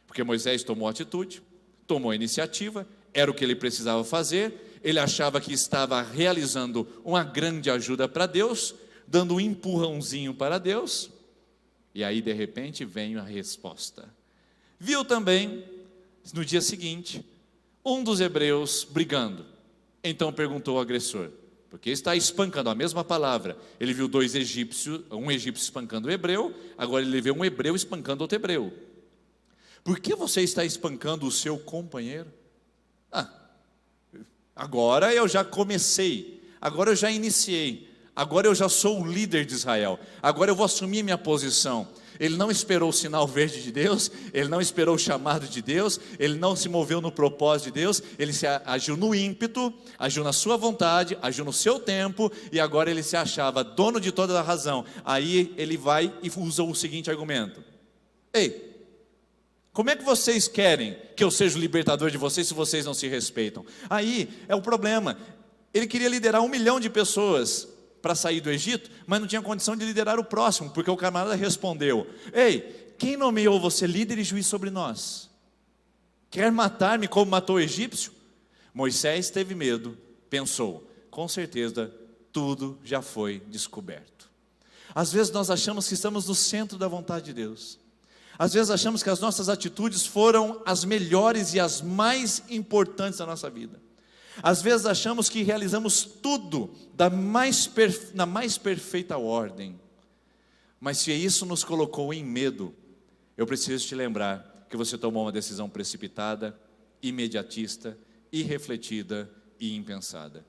porque Moisés tomou atitude, tomou a iniciativa, era o que ele precisava fazer, ele achava que estava realizando uma grande ajuda para Deus, dando um empurrãozinho para Deus, e aí de repente vem a resposta. Viu também, no dia seguinte, um dos hebreus brigando, então perguntou ao agressor, porque está espancando a mesma palavra, ele viu dois egípcios, um egípcio espancando o hebreu, agora ele vê um hebreu espancando outro hebreu. Por que você está espancando o seu companheiro? Agora eu já comecei, agora eu já iniciei, agora eu já sou o líder de Israel, agora eu vou assumir minha posição. Ele não esperou o sinal verde de Deus, ele não esperou o chamado de Deus, ele não se moveu no propósito de Deus, ele agiu no ímpeto, agiu na sua vontade, agiu no seu tempo, e agora ele se achava dono de toda a razão. Aí ele vai e usa o seguinte argumento: ei, como é que vocês querem que eu seja o libertador de vocês se vocês não se respeitam? Aí é o problema, ele queria liderar 1 milhão de pessoas para sair do Egito, mas não tinha condição de liderar o próximo, porque o camarada respondeu: ei, quem nomeou você líder e juiz sobre nós? Quer matar-me como matou o egípcio? Moisés teve medo, pensou, com certeza tudo já foi descoberto. Às vezes nós achamos que estamos no centro da vontade de Deus, às vezes achamos que as nossas atitudes foram as melhores e as mais importantes da nossa vida. Às vezes achamos que realizamos tudo na mais perfeita ordem. Mas se isso nos colocou em medo, eu preciso te lembrar que você tomou uma decisão precipitada, imediatista, irrefletida e impensada.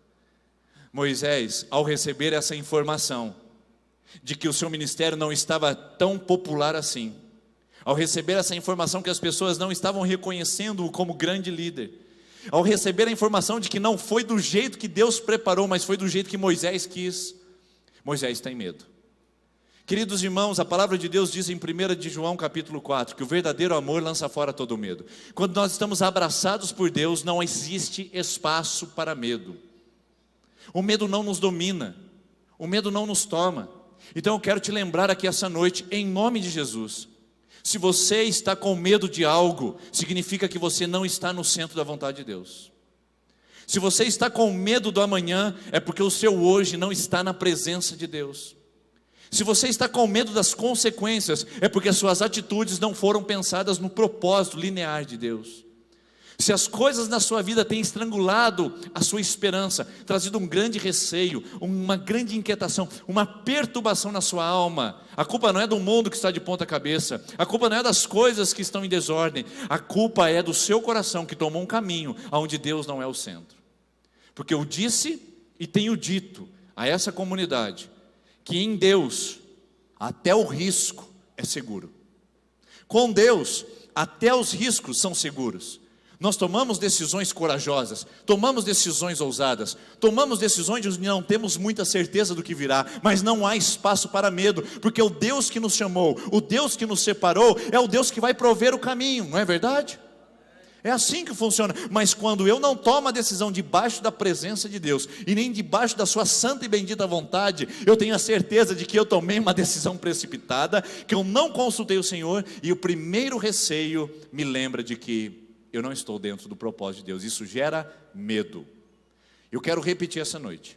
Moisés, ao receber essa informação de que o seu ministério não estava tão popular assim, ao receber essa informação que as pessoas não estavam reconhecendo-o como grande líder, ao receber a informação de que não foi do jeito que Deus preparou, mas foi do jeito que Moisés quis, Moisés tem medo. Queridos irmãos, a palavra de Deus diz em 1 de João capítulo 4, que o verdadeiro amor lança fora todo medo. Quando nós estamos abraçados por Deus, não existe espaço para medo. O medo não nos domina, o medo não nos toma. Então eu quero te lembrar aqui essa noite, em nome de Jesus, se você está com medo de algo, significa que você não está no centro da vontade de Deus. Se você está com medo do amanhã, é porque o seu hoje não está na presença de Deus. Se você está com medo das consequências, é porque as suas atitudes não foram pensadas no propósito linear de Deus. Se as coisas na sua vida têm estrangulado a sua esperança, trazido um grande receio, uma grande inquietação, uma perturbação na sua alma, a culpa não é do mundo que está de ponta cabeça, a culpa não é das coisas que estão em desordem, a culpa é do seu coração que tomou um caminho onde Deus não é o centro. Porque eu disse e tenho dito a essa comunidade, que em Deus, até o risco é seguro. Com Deus, até os riscos são seguros. Nós tomamos decisões corajosas, tomamos decisões ousadas, tomamos decisões onde não temos muita certeza do que virá, mas não há espaço para medo, porque o Deus que nos chamou, o Deus que nos separou, é o Deus que vai prover o caminho, não é verdade? É assim que funciona. Mas quando eu não tomo a decisão debaixo da presença de Deus, e nem debaixo da sua santa e bendita vontade, eu tenho a certeza de que eu tomei uma decisão precipitada, que eu não consultei o Senhor, e o primeiro receio me lembra de que eu não estou dentro do propósito de Deus. Isso gera medo. Eu quero repetir essa noite: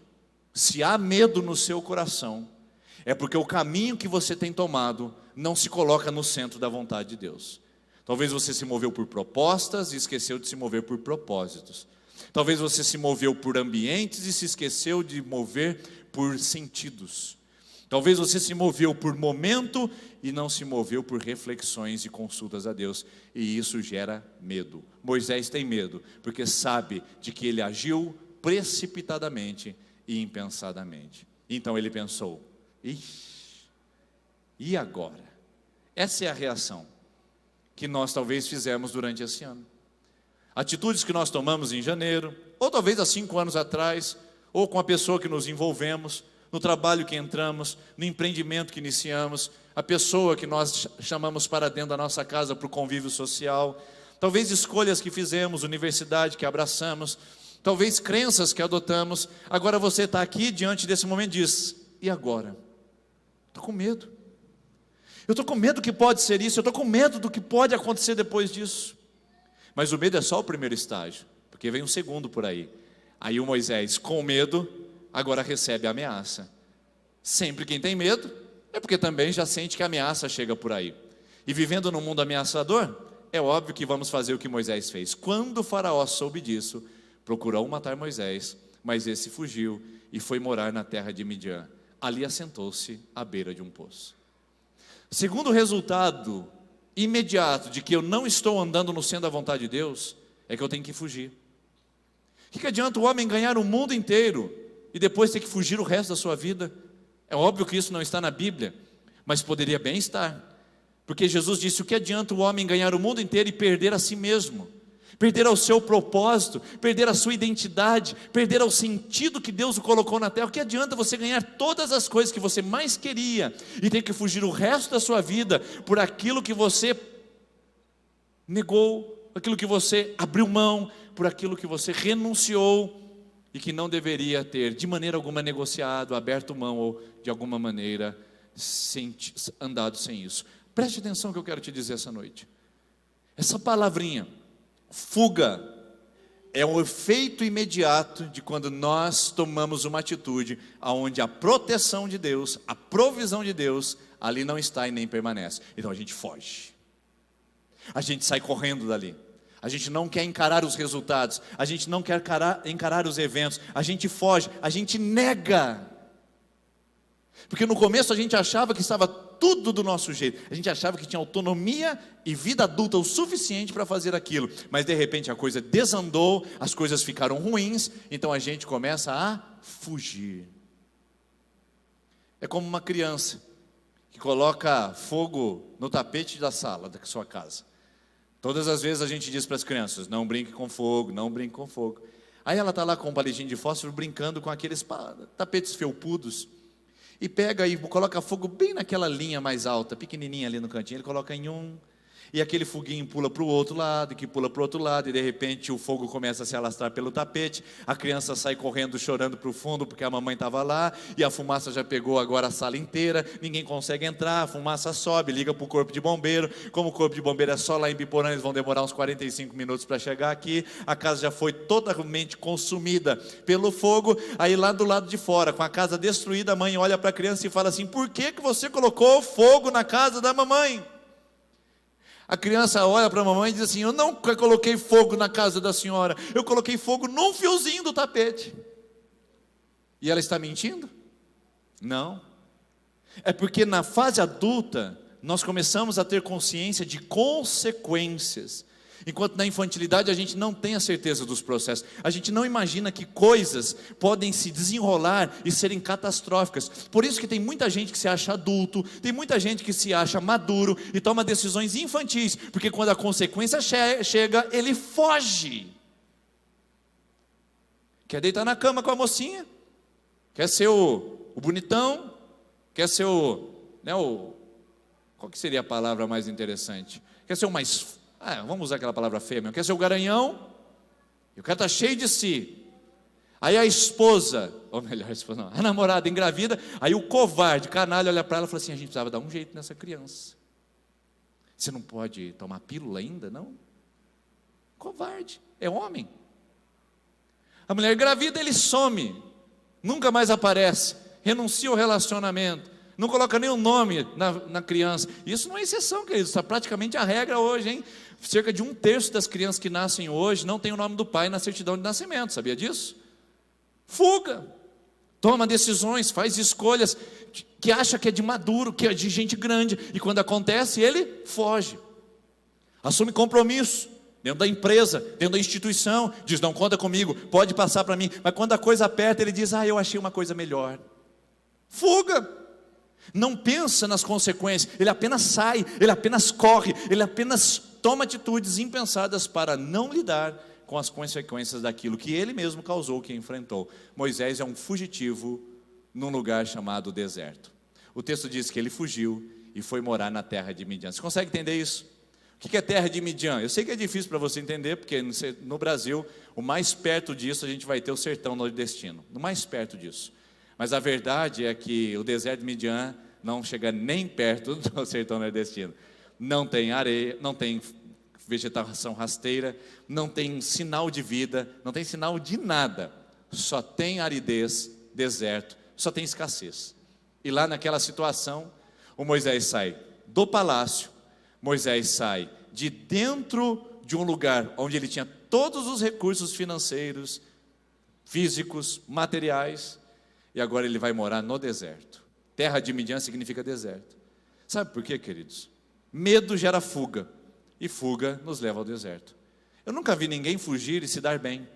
se há medo no seu coração, é porque o caminho que você tem tomado não se coloca no centro da vontade de Deus. Talvez você se moveu por propostas e esqueceu de se mover por propósitos. Talvez você se moveu por ambientes e se esqueceu de mover por sentidos. Talvez você se moveu por momento e não se moveu por reflexões e consultas a Deus. E isso gera medo. Moisés tem medo, porque sabe de que ele agiu precipitadamente e impensadamente. Então ele pensou: e agora? Essa é a reação que nós talvez fizemos durante esse ano. Atitudes que nós tomamos em janeiro, ou talvez há 5 anos atrás, ou com a pessoa que nos envolvemos, no trabalho que entramos, no empreendimento que iniciamos, a pessoa que nós chamamos para dentro da nossa casa para o convívio social, talvez escolhas que fizemos, universidade que abraçamos, talvez crenças que adotamos. Agora você está aqui diante desse momento e diz: e agora? Estou com medo. Eu estou com medo do que pode ser isso, eu estou com medo do que pode acontecer depois disso. Mas o medo é só o primeiro estágio, porque vem um segundo por aí. Aí o Moisés, com medo, agora recebe a ameaça. Sempre quem tem medo é porque também já sente que a ameaça chega por aí. E vivendo num mundo ameaçador, é óbvio que vamos fazer o que Moisés fez. Quando o faraó soube disso, procurou matar Moisés, mas esse fugiu e foi morar na terra de Midian. Ali assentou-se à beira de um poço. Segundo resultado imediato de que eu não estou andando no centro da vontade de Deus, é que eu tenho que fugir. O que adianta o homem ganhar o mundo inteiro e depois ter que fugir o resto da sua vida? É óbvio que isso não está na Bíblia, mas poderia bem estar. Porque Jesus disse: o que adianta o homem ganhar o mundo inteiro e perder a si mesmo? Perder o seu propósito, perder a sua identidade, perder o sentido que Deus o colocou na terra. O que adianta você ganhar todas as coisas que você mais queria e ter que fugir o resto da sua vida por aquilo que você negou, aquilo que você abriu mão, por aquilo que você renunciou e que não deveria ter de maneira alguma negociado, aberto mão ou de alguma maneira andado sem isso? Preste atenção no que eu quero te dizer essa noite. Essa palavrinha fuga é um efeito imediato de quando nós tomamos uma atitude onde a proteção de Deus, a provisão de Deus, ali não está e nem permanece. Então a gente foge, a gente sai correndo dali, a gente não quer encarar os resultados, a gente não quer encarar os eventos, a gente foge, a gente nega. Porque no começo a gente achava que estava tudo do nosso jeito, a gente achava que tinha autonomia e vida adulta o suficiente para fazer aquilo, mas de repente a coisa desandou, as coisas ficaram ruins, então a gente começa a fugir. É como uma criança que coloca fogo no tapete da sala da sua casa. Todas as vezes a gente diz para as crianças: não brinque com fogo, não brinque com fogo. Aí ela está lá com um palitinho de fósforo brincando com aqueles tapetes felpudos, e pega e coloca fogo bem naquela linha mais alta, pequenininha ali no cantinho. Ele coloca em um, e aquele foguinho pula para o outro lado, que pula para o outro lado, e de repente o fogo começa a se alastrar pelo tapete. A criança sai correndo, chorando para o fundo, porque a mamãe estava lá, e a fumaça já pegou agora a sala inteira, ninguém consegue entrar, a fumaça sobe, liga para o corpo de bombeiro. Como o corpo de bombeiro é só lá em Biporã, eles vão demorar uns 45 minutos para chegar aqui. A casa já foi totalmente consumida pelo fogo. Aí lá do lado de fora, com a casa destruída, a mãe olha para a criança e fala assim: por que você colocou fogo na casa da mamãe? A criança olha para a mamãe e diz assim: eu não coloquei fogo na casa da senhora, eu coloquei fogo num fiozinho do tapete. E ela está mentindo? Não. É porque na fase adulta nós começamos a ter consciência de consequências, enquanto na infantilidade a gente não tem a certeza dos processos. A gente não imagina que coisas podem se desenrolar e serem catastróficas. Por isso que tem muita gente que se acha adulto, tem muita gente que se acha maduro e toma decisões infantis, porque quando a consequência chega, ele foge. Quer deitar na cama com a mocinha? Quer ser o bonitão? Quer ser qual que seria a palavra mais interessante? Quer ser o mais... vamos usar aquela palavra feia mesmo. Quer ser o garanhão? E o cara está cheio de si. Aí a esposa, ou melhor, a esposa não, a namorada engravida. Aí o covarde, canalha, olha para ela e fala assim: a gente precisava dar um jeito nessa criança. Você não pode tomar pílula ainda, não? Covarde, é homem. A mulher engravida, ele some, nunca mais aparece, renuncia ao relacionamento, não coloca nenhum nome na criança. Isso não é exceção, queridos, está praticamente a regra hoje, hein? Cerca de 1/3 das crianças que nascem hoje não tem o nome do pai na certidão de nascimento, sabia disso? Fuga, toma decisões, faz escolhas que acha que é de maduro, que é de gente grande, e quando acontece ele foge, assume compromisso dentro da empresa, dentro da instituição, diz: não conta comigo, pode passar para mim. Mas quando a coisa aperta, ele diz: eu achei uma coisa melhor. Fuga, não pensa nas consequências, ele apenas sai, ele apenas corre, ele apenas toma atitudes impensadas para não lidar com as consequências daquilo que ele mesmo causou, que enfrentou. Moisés é um fugitivo num lugar chamado deserto. O texto diz que ele fugiu e foi morar na terra de Midian. Você consegue entender isso? O que é terra de Midian? Eu sei que é difícil para você entender, porque no Brasil, o mais perto disso a gente vai ter o sertão nordestino, no mais perto disso. Mas a verdade é que o deserto de Midian não chega nem perto do sertão nordestino. Não tem areia, não tem vegetação rasteira, não tem sinal de vida, não tem sinal de nada. Só tem aridez, deserto, só tem escassez. E lá naquela situação, o Moisés sai do palácio, Moisés sai de dentro de um lugar onde ele tinha todos os recursos financeiros, físicos, materiais, e agora ele vai morar no deserto. Terra de Midian significa deserto. Sabe por quê, queridos? Medo gera fuga, e fuga nos leva ao deserto. Eu nunca vi ninguém fugir e se dar bem.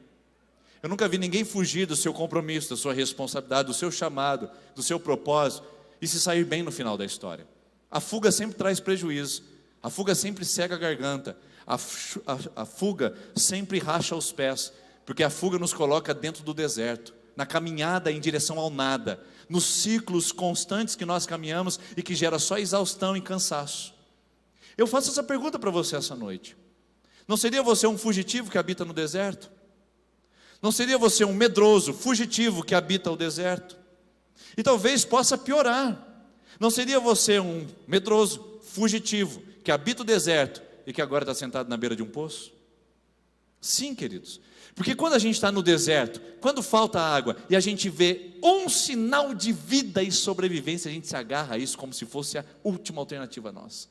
Eu nunca vi ninguém fugir do seu compromisso, da sua responsabilidade, do seu chamado, do seu propósito, e se sair bem no final da história. A fuga sempre traz prejuízo, a fuga sempre cega a garganta, a fuga sempre racha os pés, porque a fuga nos coloca dentro do deserto, na caminhada em direção ao nada, nos ciclos constantes que nós caminhamos e que gera só exaustão e cansaço. Eu faço essa pergunta para você essa noite. Não seria você um fugitivo que habita no deserto? Não seria você um medroso, fugitivo que habita o deserto? E talvez possa piorar. Não seria você um medroso, fugitivo, que habita o deserto e que agora está sentado na beira de um poço? Sim, queridos. Porque quando a gente está no deserto, quando falta água e a gente vê um sinal de vida e sobrevivência, a gente se agarra a isso como se fosse a última alternativa nossa.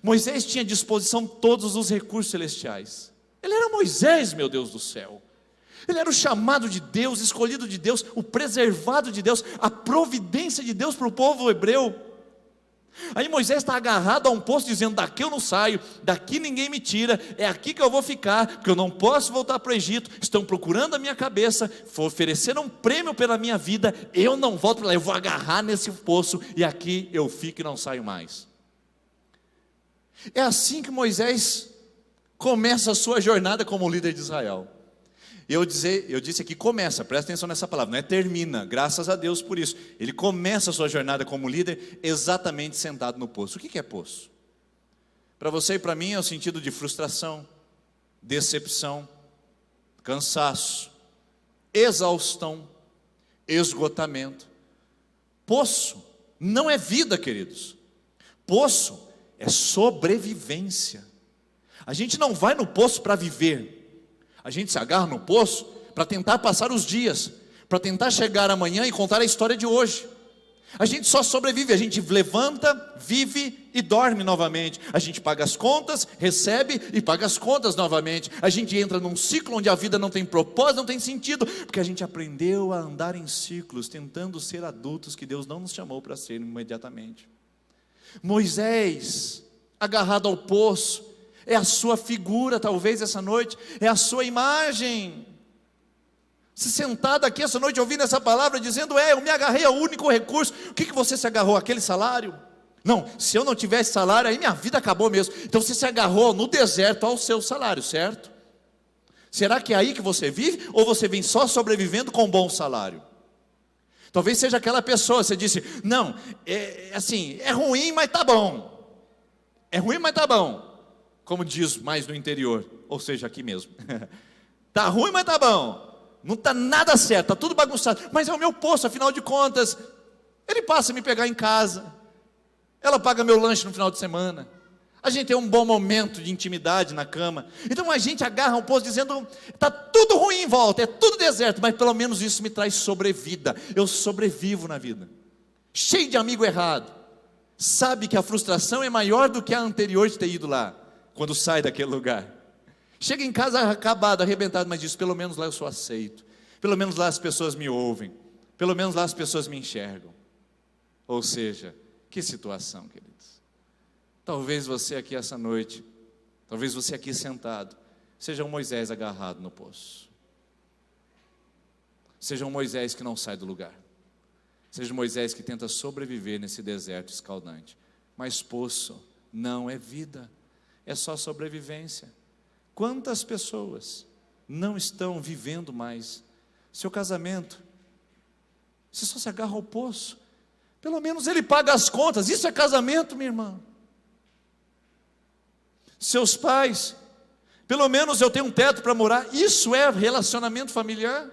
Moisés tinha à disposição todos os recursos celestiais. Ele era Moisés, meu Deus do céu. Ele era o chamado de Deus, escolhido de Deus, o preservado de Deus, a providência de Deus para o povo hebreu. Aí Moisés está agarrado a um poço dizendo: daqui eu não saio, daqui ninguém me tira, é aqui que eu vou ficar, porque eu não posso voltar para o Egito, estão procurando a minha cabeça, ofereceram um prêmio pela minha vida, eu não volto para lá, eu vou agarrar nesse poço e aqui eu fico e não saio mais. É assim que Moisés começa a sua jornada como líder de Israel. Eu disse aqui começa, presta atenção nessa palavra, não é termina, graças a Deus por isso. Ele começa a sua jornada como líder exatamente sentado no poço. O que é poço? Para você e para mim é o sentido de frustração, decepção, cansaço, exaustão, esgotamento. Poço não é vida, queridos. Poço é sobrevivência. A gente não vai no poço para viver. A gente se agarra no poço para tentar passar os dias, para tentar chegar amanhã e contar a história de hoje. A gente só sobrevive, a gente levanta, vive e dorme novamente. A gente paga as contas, recebe e paga as contas novamente. A gente entra num ciclo onde a vida não tem propósito, não tem sentido, porque a gente aprendeu a andar em ciclos, tentando ser adultos que Deus não nos chamou para ser imediatamente. Moisés, agarrado ao poço, é a sua figura, talvez essa noite, é a sua imagem. Se sentado aqui essa noite ouvindo essa palavra, dizendo: eu me agarrei ao único recurso. O que você se agarrou? Aquele salário? Não, se eu não tivesse salário, aí minha vida acabou mesmo. Então você se agarrou no deserto ao seu salário, certo? Será que é aí que você vive? Ou você vem só sobrevivendo com um bom salário? Talvez seja aquela pessoa, você disse: não, é ruim, mas tá bom. É ruim, mas tá bom. Como diz mais no interior, ou seja, aqui mesmo. Tá ruim, mas tá bom. Não está nada certo, está tudo bagunçado. Mas é o meu poço, afinal de contas. Ele passa a me pegar em casa. Ela paga meu lanche no final de semana. A gente tem um bom momento de intimidade na cama. Então a gente agarra um poço dizendo: está tudo ruim em volta, é tudo deserto, mas pelo menos isso me traz sobrevida. Eu sobrevivo na vida. Cheio de amigo errado. Sabe que a frustração é maior do que a anterior de ter ido lá, quando sai daquele lugar. Chega em casa acabado, arrebentado, mas diz: pelo menos lá eu sou aceito, pelo menos lá as pessoas me ouvem, pelo menos lá as pessoas me enxergam. Ou seja, que situação, queridos. Talvez você aqui essa noite, talvez você aqui sentado, seja um Moisés agarrado no poço, seja um Moisés que não sai do lugar, seja um Moisés que tenta sobreviver nesse deserto escaldante. Mas poço não é vida, é só sobrevivência. Quantas pessoas não estão vivendo mais? Seu casamento Você só se agarra ao poço. Pelo menos ele paga as contas. Isso é casamento, minha irmã. Seus pais, pelo menos eu tenho um teto para morar. Isso é relacionamento familiar.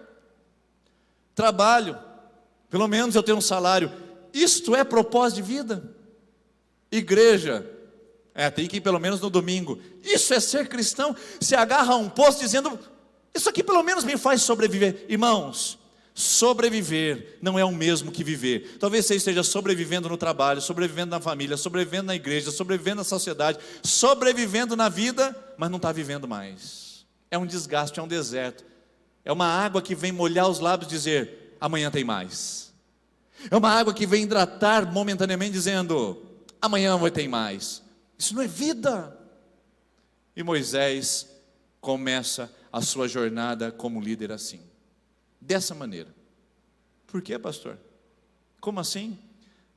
Trabalho, pelo menos eu tenho um salário. Isto é propósito de vida. Igreja, tem que ir pelo menos no domingo. Isso é ser cristão. Se agarra a um poço dizendo, isso aqui pelo menos me faz sobreviver. Irmãos, sobreviver não é o mesmo que viver. Talvez você esteja sobrevivendo no trabalho, sobrevivendo na família, sobrevivendo na igreja, sobrevivendo na sociedade, sobrevivendo na vida, mas não está vivendo mais. É um desgaste, é um deserto. É uma água que vem molhar os lábios e dizer, amanhã tem mais. É uma água que vem hidratar momentaneamente dizendo, amanhã vai ter mais. Isso não é vida. E Moisés começa a sua jornada como líder assim, dessa maneira. Por quê, pastor? Como assim?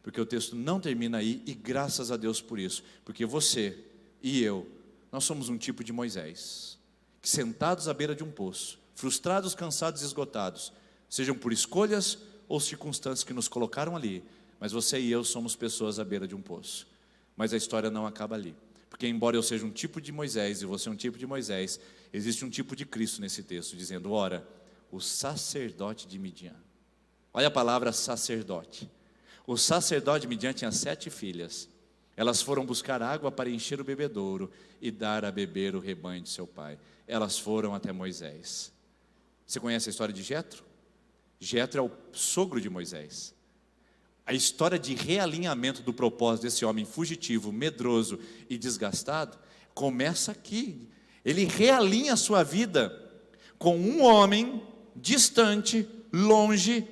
Porque o texto não termina aí, e graças a Deus por isso. Porque você e eu, nós somos um tipo de Moisés, que sentados à beira de um poço, frustrados, cansados e esgotados, sejam por escolhas ou circunstâncias que nos colocaram ali, mas você e eu somos pessoas à beira de um poço. Mas a história não acaba ali, porque embora eu seja um tipo de Moisés e você um tipo de Moisés, existe um tipo de Cristo nesse texto, dizendo, ora, o sacerdote de Midian. Olha a palavra sacerdote. O sacerdote de Midian tinha 7 filhas. Elas foram buscar água para encher o bebedouro e dar a beber o rebanho de seu pai. Elas foram até Moisés. Você conhece a história de Jetro? Jetro é o sogro de Moisés. A história de realinhamento do propósito desse homem fugitivo, medroso e desgastado, começa aqui. Ele realinha a sua vida com um homem distante, longe,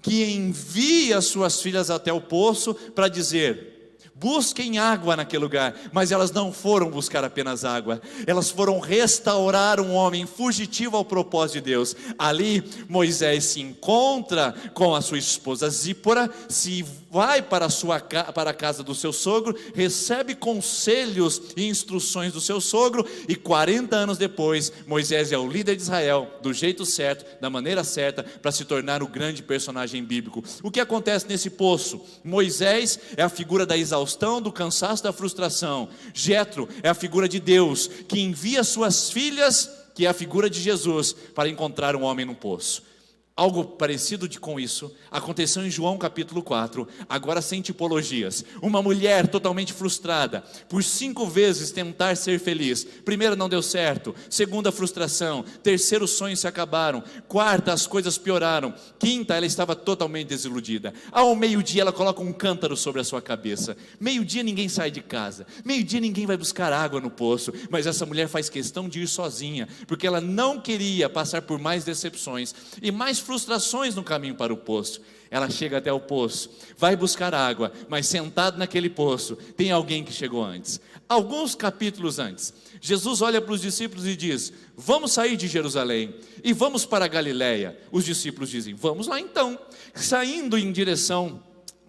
que envia suas filhas até o poço para dizer, busquem água naquele lugar. Mas elas não foram buscar apenas água, elas foram restaurar um homem fugitivo ao propósito de Deus. Ali Moisés se encontra com a sua esposa Zípora, se vai para a casa do seu sogro, recebe conselhos e instruções do seu sogro, e 40 anos depois, Moisés é o líder de Israel, do jeito certo, da maneira certa, para se tornar o grande personagem bíblico. O que acontece nesse poço? Moisés é a figura da exaustão, do cansaço, da frustração. Jetro é a figura de Deus, que envia suas filhas, que é a figura de Jesus, para encontrar um homem no poço. Algo parecido com isso aconteceu em João capítulo 4, agora sem tipologias. Uma mulher totalmente frustrada, por 5 vezes tentar ser feliz. Primeira, não deu certo. Segunda, frustração. Terceiro, os sonhos se acabaram. Quarta, as coisas pioraram. Quinta, ela estava totalmente desiludida. Ao meio-dia ela coloca um cântaro sobre a sua cabeça. Meio-dia ninguém sai de casa. Meio-dia ninguém vai buscar água no poço. Mas essa mulher faz questão de ir sozinha, porque ela não queria passar por mais decepções e mais frustrações no caminho para o poço. Ela chega até o poço, vai buscar água, mas sentado naquele poço tem alguém que chegou antes. Alguns capítulos antes, Jesus olha para os discípulos e diz, vamos sair de Jerusalém e vamos para a Galileia. Os discípulos dizem, vamos lá então. Saindo em direção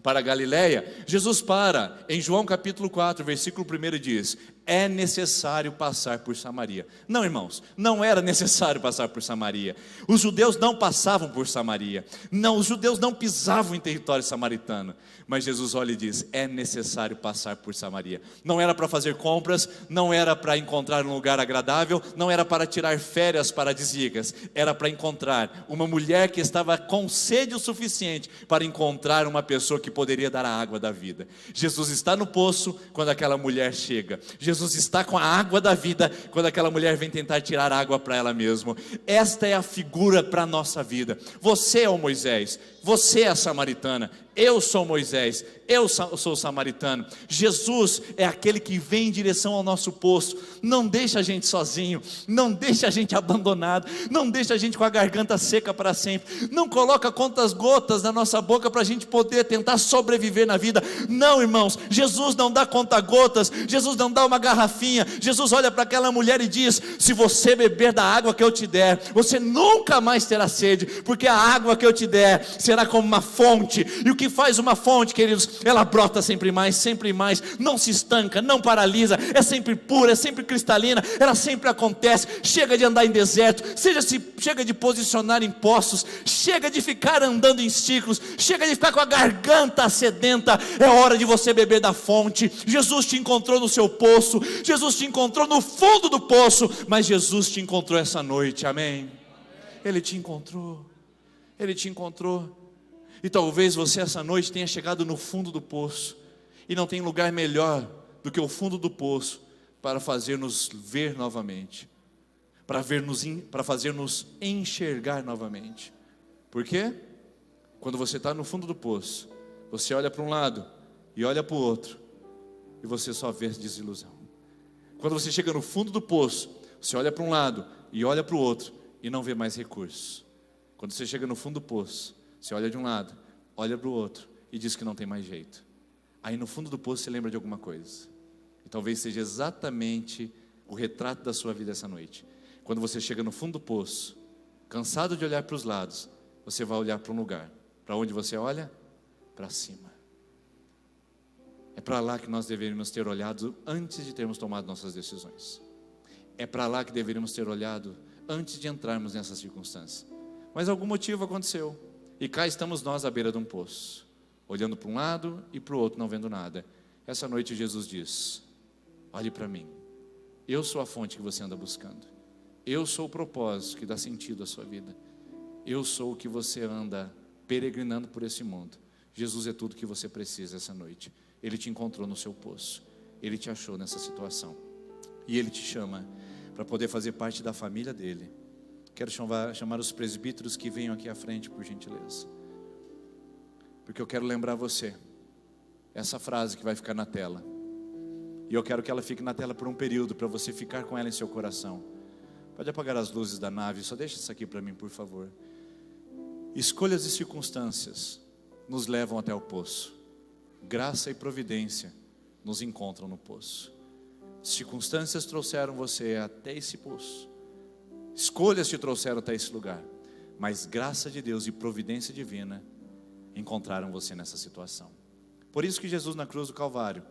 para a Galileia, Jesus para, em João capítulo 4, versículo 1 diz, é necessário passar por Samaria. Não, irmãos, não era necessário passar por Samaria. Os judeus não passavam por Samaria. Não, os judeus não pisavam em território samaritano. Mas Jesus olha e diz, é necessário passar por Samaria. Não era para fazer compras, não era para encontrar um lugar agradável, não era para tirar férias paradisíacas, era para encontrar uma mulher que estava com sede o suficiente para encontrar uma pessoa que poderia dar a água da vida. Jesus está no poço quando aquela mulher chega. Jesus está com a água da vida quando aquela mulher vem tentar tirar água para ela mesma. Esta é a figura para a nossa vida. Você é o Moisés, você é a samaritana, eu sou Moisés, eu sou samaritano. Jesus é aquele que vem em direção ao nosso poço. Não deixa a gente sozinho, não deixa a gente abandonado, não deixa a gente com a garganta seca para sempre, não coloca quantas gotas na nossa boca para a gente poder tentar sobreviver na vida. Não, irmãos, Jesus não dá conta-gotas, Jesus não dá uma garrafinha. Jesus olha para aquela mulher e diz: se você beber da água que eu te der, você nunca mais terá sede, porque a água que eu te der será como uma fonte. E o que faz uma fonte, queridos? Ela brota sempre mais, não se estanca, não paralisa, é sempre pura, é sempre cristalina, ela sempre acontece. Chega de andar em deserto, chega de posicionar em poços, chega de ficar andando em ciclos, chega de ficar com a garganta sedenta. É hora de você beber da fonte. Jesus te encontrou no seu poço, Jesus te encontrou no fundo do poço, mas Jesus te encontrou essa noite, amém? Ele te encontrou, Ele te encontrou. E talvez você essa noite tenha chegado no fundo do poço, e não tem lugar melhor do que o fundo do poço para fazer-nos ver novamente, para fazer-nos enxergar novamente. Por quê? Quando você está no fundo do poço, você olha para um lado e olha para o outro, e você só vê desilusão. Quando você chega no fundo do poço, você olha para um lado e olha para o outro, e não vê mais recursos. Quando você chega no fundo do poço, você olha de um lado, olha para o outro, e diz que não tem mais jeito. Aí no fundo do poço você lembra de alguma coisa, e talvez seja exatamente o retrato da sua vida essa noite. Quando você chega no fundo do poço, cansado de olhar para os lados, você vai olhar para um lugar. Para onde você olha? Para cima. É para lá que nós deveríamos ter olhado antes de termos tomado nossas decisões. É para lá que deveríamos ter olhado antes de entrarmos nessas circunstâncias. Mas algum motivo aconteceu, e cá estamos nós à beira de um poço, olhando para um lado e para o outro, não vendo nada. Essa noite Jesus diz: olhe para mim, eu sou a fonte que você anda buscando, eu sou o propósito que dá sentido à sua vida, eu sou o que você anda peregrinando por esse mundo. Jesus é tudo que você precisa essa noite. Ele te encontrou no seu poço, Ele te achou nessa situação, e Ele te chama para poder fazer parte da família dEle. Quero chamar os presbíteros que venham aqui à frente, por gentileza, porque eu quero lembrar você essa frase que vai ficar na tela, e eu quero que ela fique na tela por um período, para você ficar com ela em seu coração. Pode apagar as luzes da nave, só deixa isso aqui para mim, por favor. Escolhas e circunstâncias nos levam até o poço, graça e providência nos encontram no poço. Circunstâncias trouxeram você até esse poço, escolhas te trouxeram até esse lugar, mas graça de Deus e providência divina encontraram você nessa situação. Por isso que Jesus na cruz do Calvário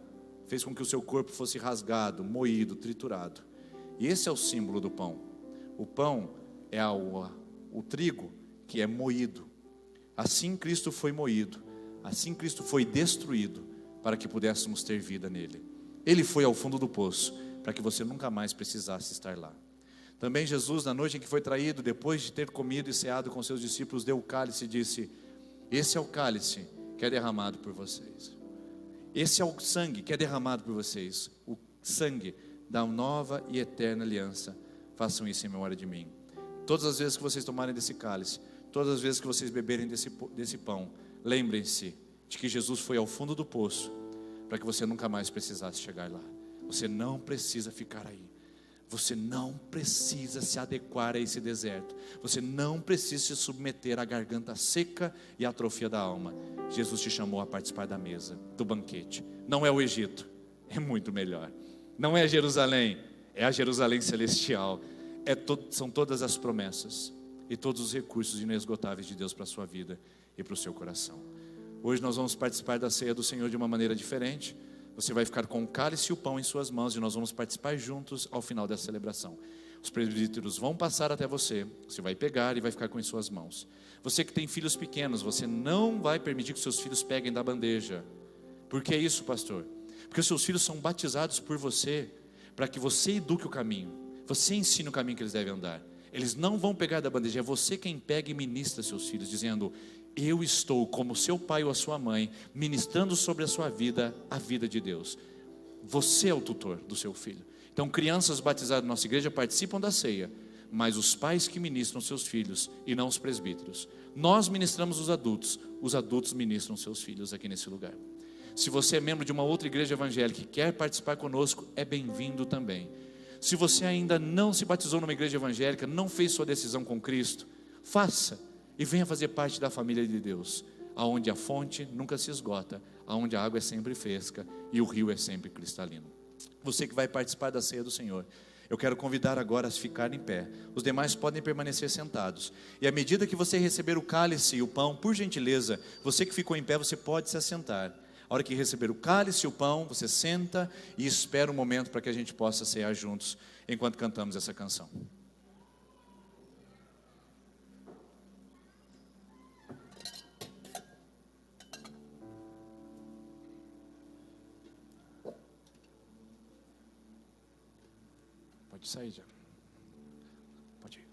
fez com que o seu corpo fosse rasgado, moído, triturado. E esse é o símbolo do pão. O pão é o trigo que é moído. Assim Cristo foi moído, assim Cristo foi destruído, para que pudéssemos ter vida nele. Ele foi ao fundo do poço, para que você nunca mais precisasse estar lá. Também Jesus, na noite em que foi traído, depois de ter comido e ceado com seus discípulos, deu o cálice e disse: esse é o cálice que é derramado por vocês. Esse é o sangue que é derramado por vocês, o sangue da nova e eterna aliança. Façam isso em memória de mim. Todas as vezes que vocês tomarem desse cálice, todas as vezes que vocês beberem desse pão, lembrem-se de que Jesus foi ao fundo do poço, para que você nunca mais precisasse chegar lá. Você não precisa ficar aí. Você não precisa se adequar a esse deserto. Você não precisa se submeter à garganta seca e à atrofia da alma. Jesus te chamou a participar da mesa, do banquete. Não é o Egito, é muito melhor. Não é Jerusalém, é a Jerusalém celestial. São todas as promessas e todos os recursos inesgotáveis de Deus para a sua vida e para o seu coração. Hoje nós vamos participar da ceia do Senhor de uma maneira diferente. Você vai ficar com o cálice e o pão em suas mãos, e nós vamos participar juntos ao final dessa celebração. Os presbíteros vão passar até você, você vai pegar e vai ficar com em suas mãos. Você que tem filhos pequenos, você não vai permitir que seus filhos peguem da bandeja. Por que isso, pastor? Porque os seus filhos são batizados por você, para que você eduque o caminho, você ensine o caminho que eles devem andar. Eles não vão pegar da bandeja, é você quem pega e ministra seus filhos, dizendo: eu estou como seu pai ou a sua mãe, ministrando sobre a sua vida, a vida de Deus. Você é o tutor do seu filho. Então crianças batizadas na nossa igreja participam da ceia, mas os pais que ministram seus filhos, e não os presbíteros. Nós ministramos os adultos ministram seus filhos aqui nesse lugar. Se você é membro de uma outra igreja evangélica e quer participar conosco, é bem-vindo também. Se você ainda não se batizou numa igreja evangélica, não fez sua decisão com Cristo, faça e venha fazer parte da família de Deus, aonde a fonte nunca se esgota, aonde a água é sempre fresca e o rio é sempre cristalino. Você que vai participar da ceia do Senhor, eu quero convidar agora a ficar em pé. Os demais podem permanecer sentados. E à medida que você receber o cálice e o pão, por gentileza, você que ficou em pé, você pode se assentar. A hora que receber o cálice e o pão, você senta e espera um momento para que a gente possa cear juntos, enquanto cantamos essa canção. Pode sair já. Pode ir.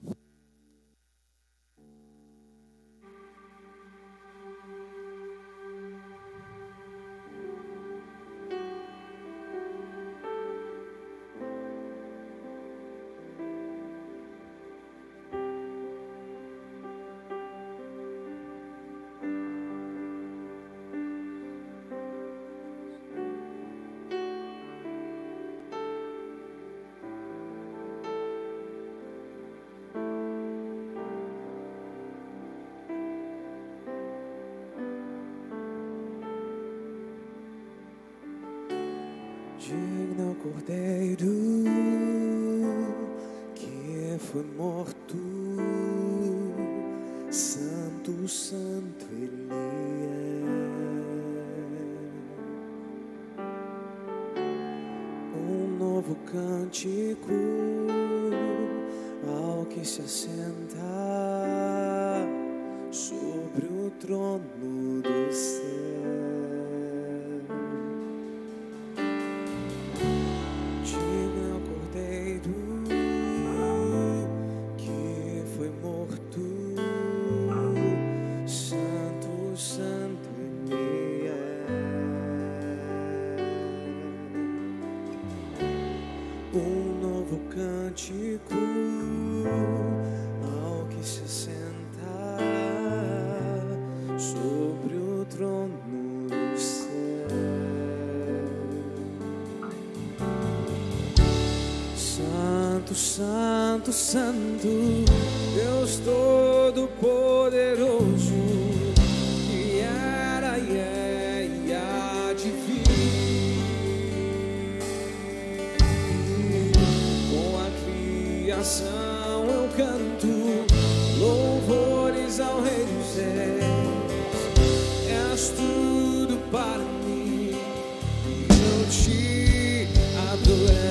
Digno Cordeiro que foi morto, santo, santo Ele é. Um novo cântico ao que se assenta sobre o trono do céu. Um novo cântico ao que se senta sobre o trono do céu. Santo, Santo, Santo, Deus Todo-Poderoso, que era e é e há de vir. Eu canto louvores ao Rei dos Reis. És tudo para mim e eu te adorarei.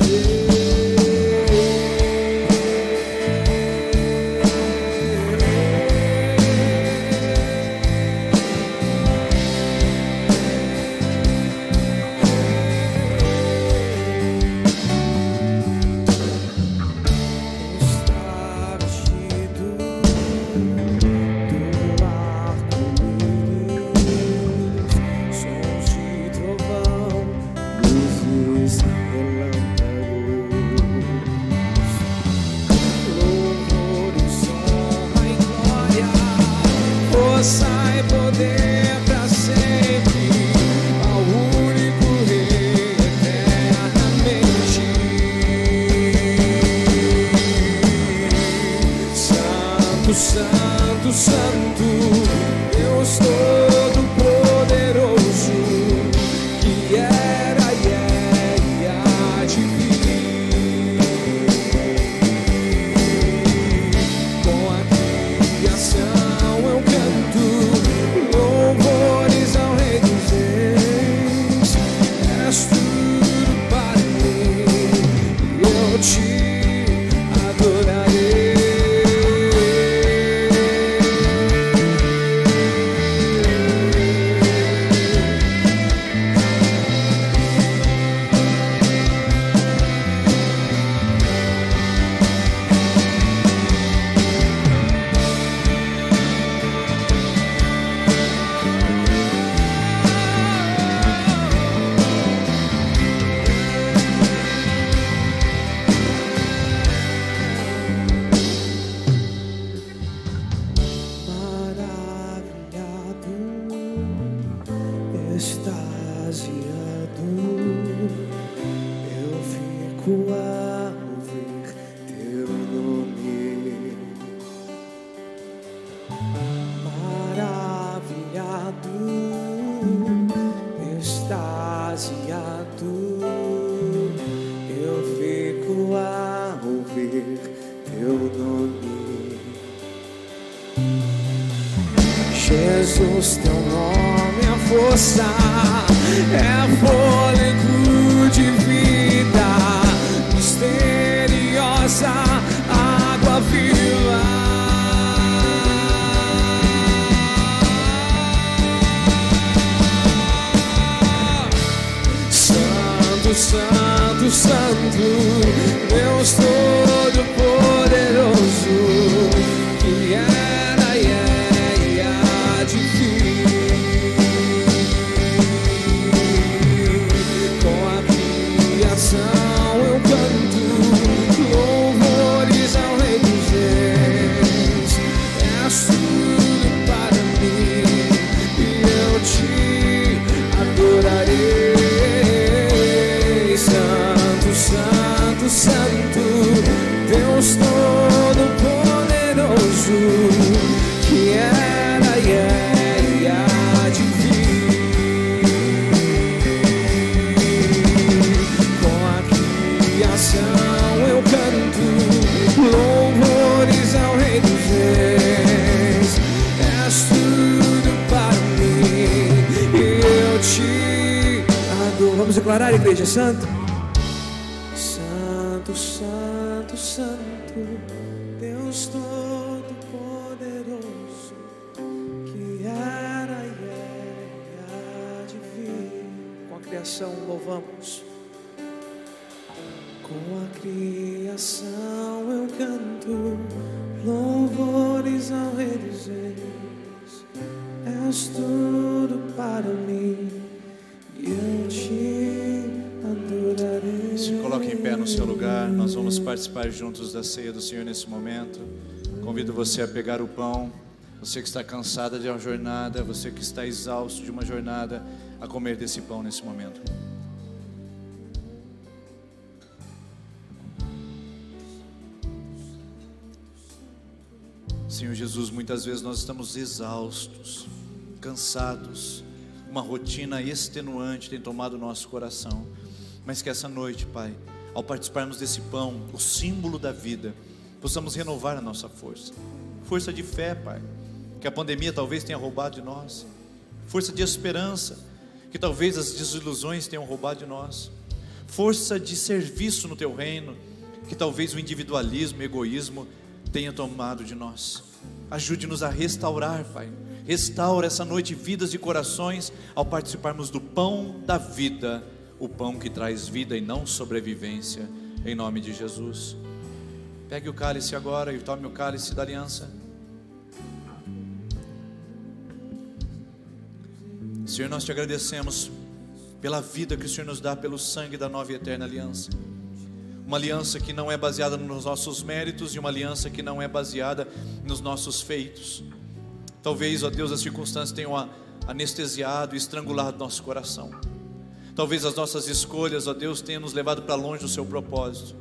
Deus, teu nome é força, é fôlego de vida, misteriosa água viva. Santo, Santo, Santo, Deus Todo-Poderoso, que era e há de vir. Com a criação eu canto louvores ao Rei dos Reis. És tudo para mim e eu te adorarei. Santo, Santo, Santo, Deus Todo-Poderoso, que era e há de vir. Com a criação eu canto louvores ao Rei dos Reis. És tudo para mim e eu te adoro. Vamos declarar, igreja santa? Santo, Santo, Santo, Deus Todo-Poderoso, que era e há de vir. Com a criação louvamos. Com a criação eu canto louvores ao Rei dos Reis. És tudo para mim e eu te adorarei. Se coloque em pé no seu lugar. Nós vamos participar juntos da ceia do Senhor nesse momento. Convido você a pegar o pão. Você que está cansada de uma jornada, você que está exausto de uma jornada, a comer desse pão nesse momento. Senhor Jesus, muitas vezes nós estamos exaustos, cansados, uma rotina extenuante tem tomado o nosso coração, mas que essa noite, Pai, ao participarmos desse pão, o símbolo da vida, possamos renovar a nossa força, força de fé, Pai, que a pandemia talvez tenha roubado de nós, força de esperança, que talvez as desilusões tenham roubado de nós, força de serviço no Teu reino, que talvez o individualismo, o egoísmo tenha tomado de nós. Ajude-nos a restaurar, Pai. Restaura essa noite vidas e corações ao participarmos do pão da vida, o pão que traz vida e não sobrevivência, em nome de Jesus. Pegue o cálice agora e tome o cálice da aliança. Senhor, nós te agradecemos pela vida que o Senhor nos dá, pelo sangue da nova e eterna aliança. Uma aliança que não é baseada nos nossos méritos e uma aliança que não é baseada nos nossos feitos. Talvez, ó Deus, as circunstâncias tenham anestesiado e estrangulado nosso coração. Talvez as nossas escolhas, ó Deus, tenham nos levado para longe do seu propósito.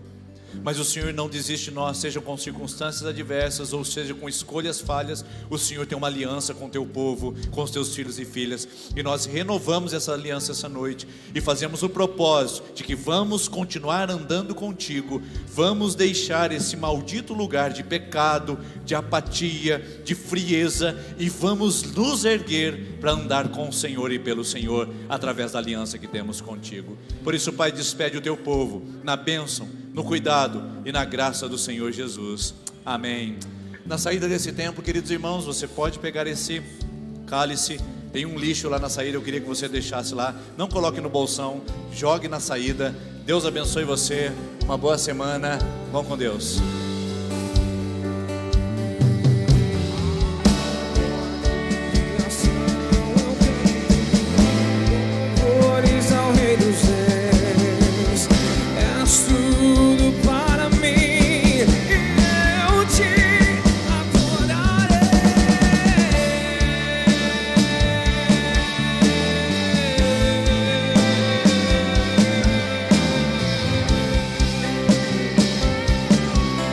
Mas o Senhor não desiste de nós, seja com circunstâncias adversas ou seja com escolhas falhas. O Senhor tem uma aliança com o teu povo, com os teus filhos e filhas, e nós renovamos essa aliança essa noite e fazemos o propósito de que vamos continuar andando contigo, vamos deixar esse maldito lugar de pecado, de apatia, de frieza, e vamos nos erguer para andar com o Senhor e pelo Senhor, através da aliança que temos contigo. Por isso, Pai, despede o teu povo na bênção, no cuidado e na graça do Senhor Jesus. Amém. Na saída desse tempo, queridos irmãos, você pode pegar esse cálice. Tem um lixo lá na saída, eu queria que você deixasse lá. Não coloque no bolsão, jogue na saída. Deus abençoe você. Uma boa semana. Vão com Deus.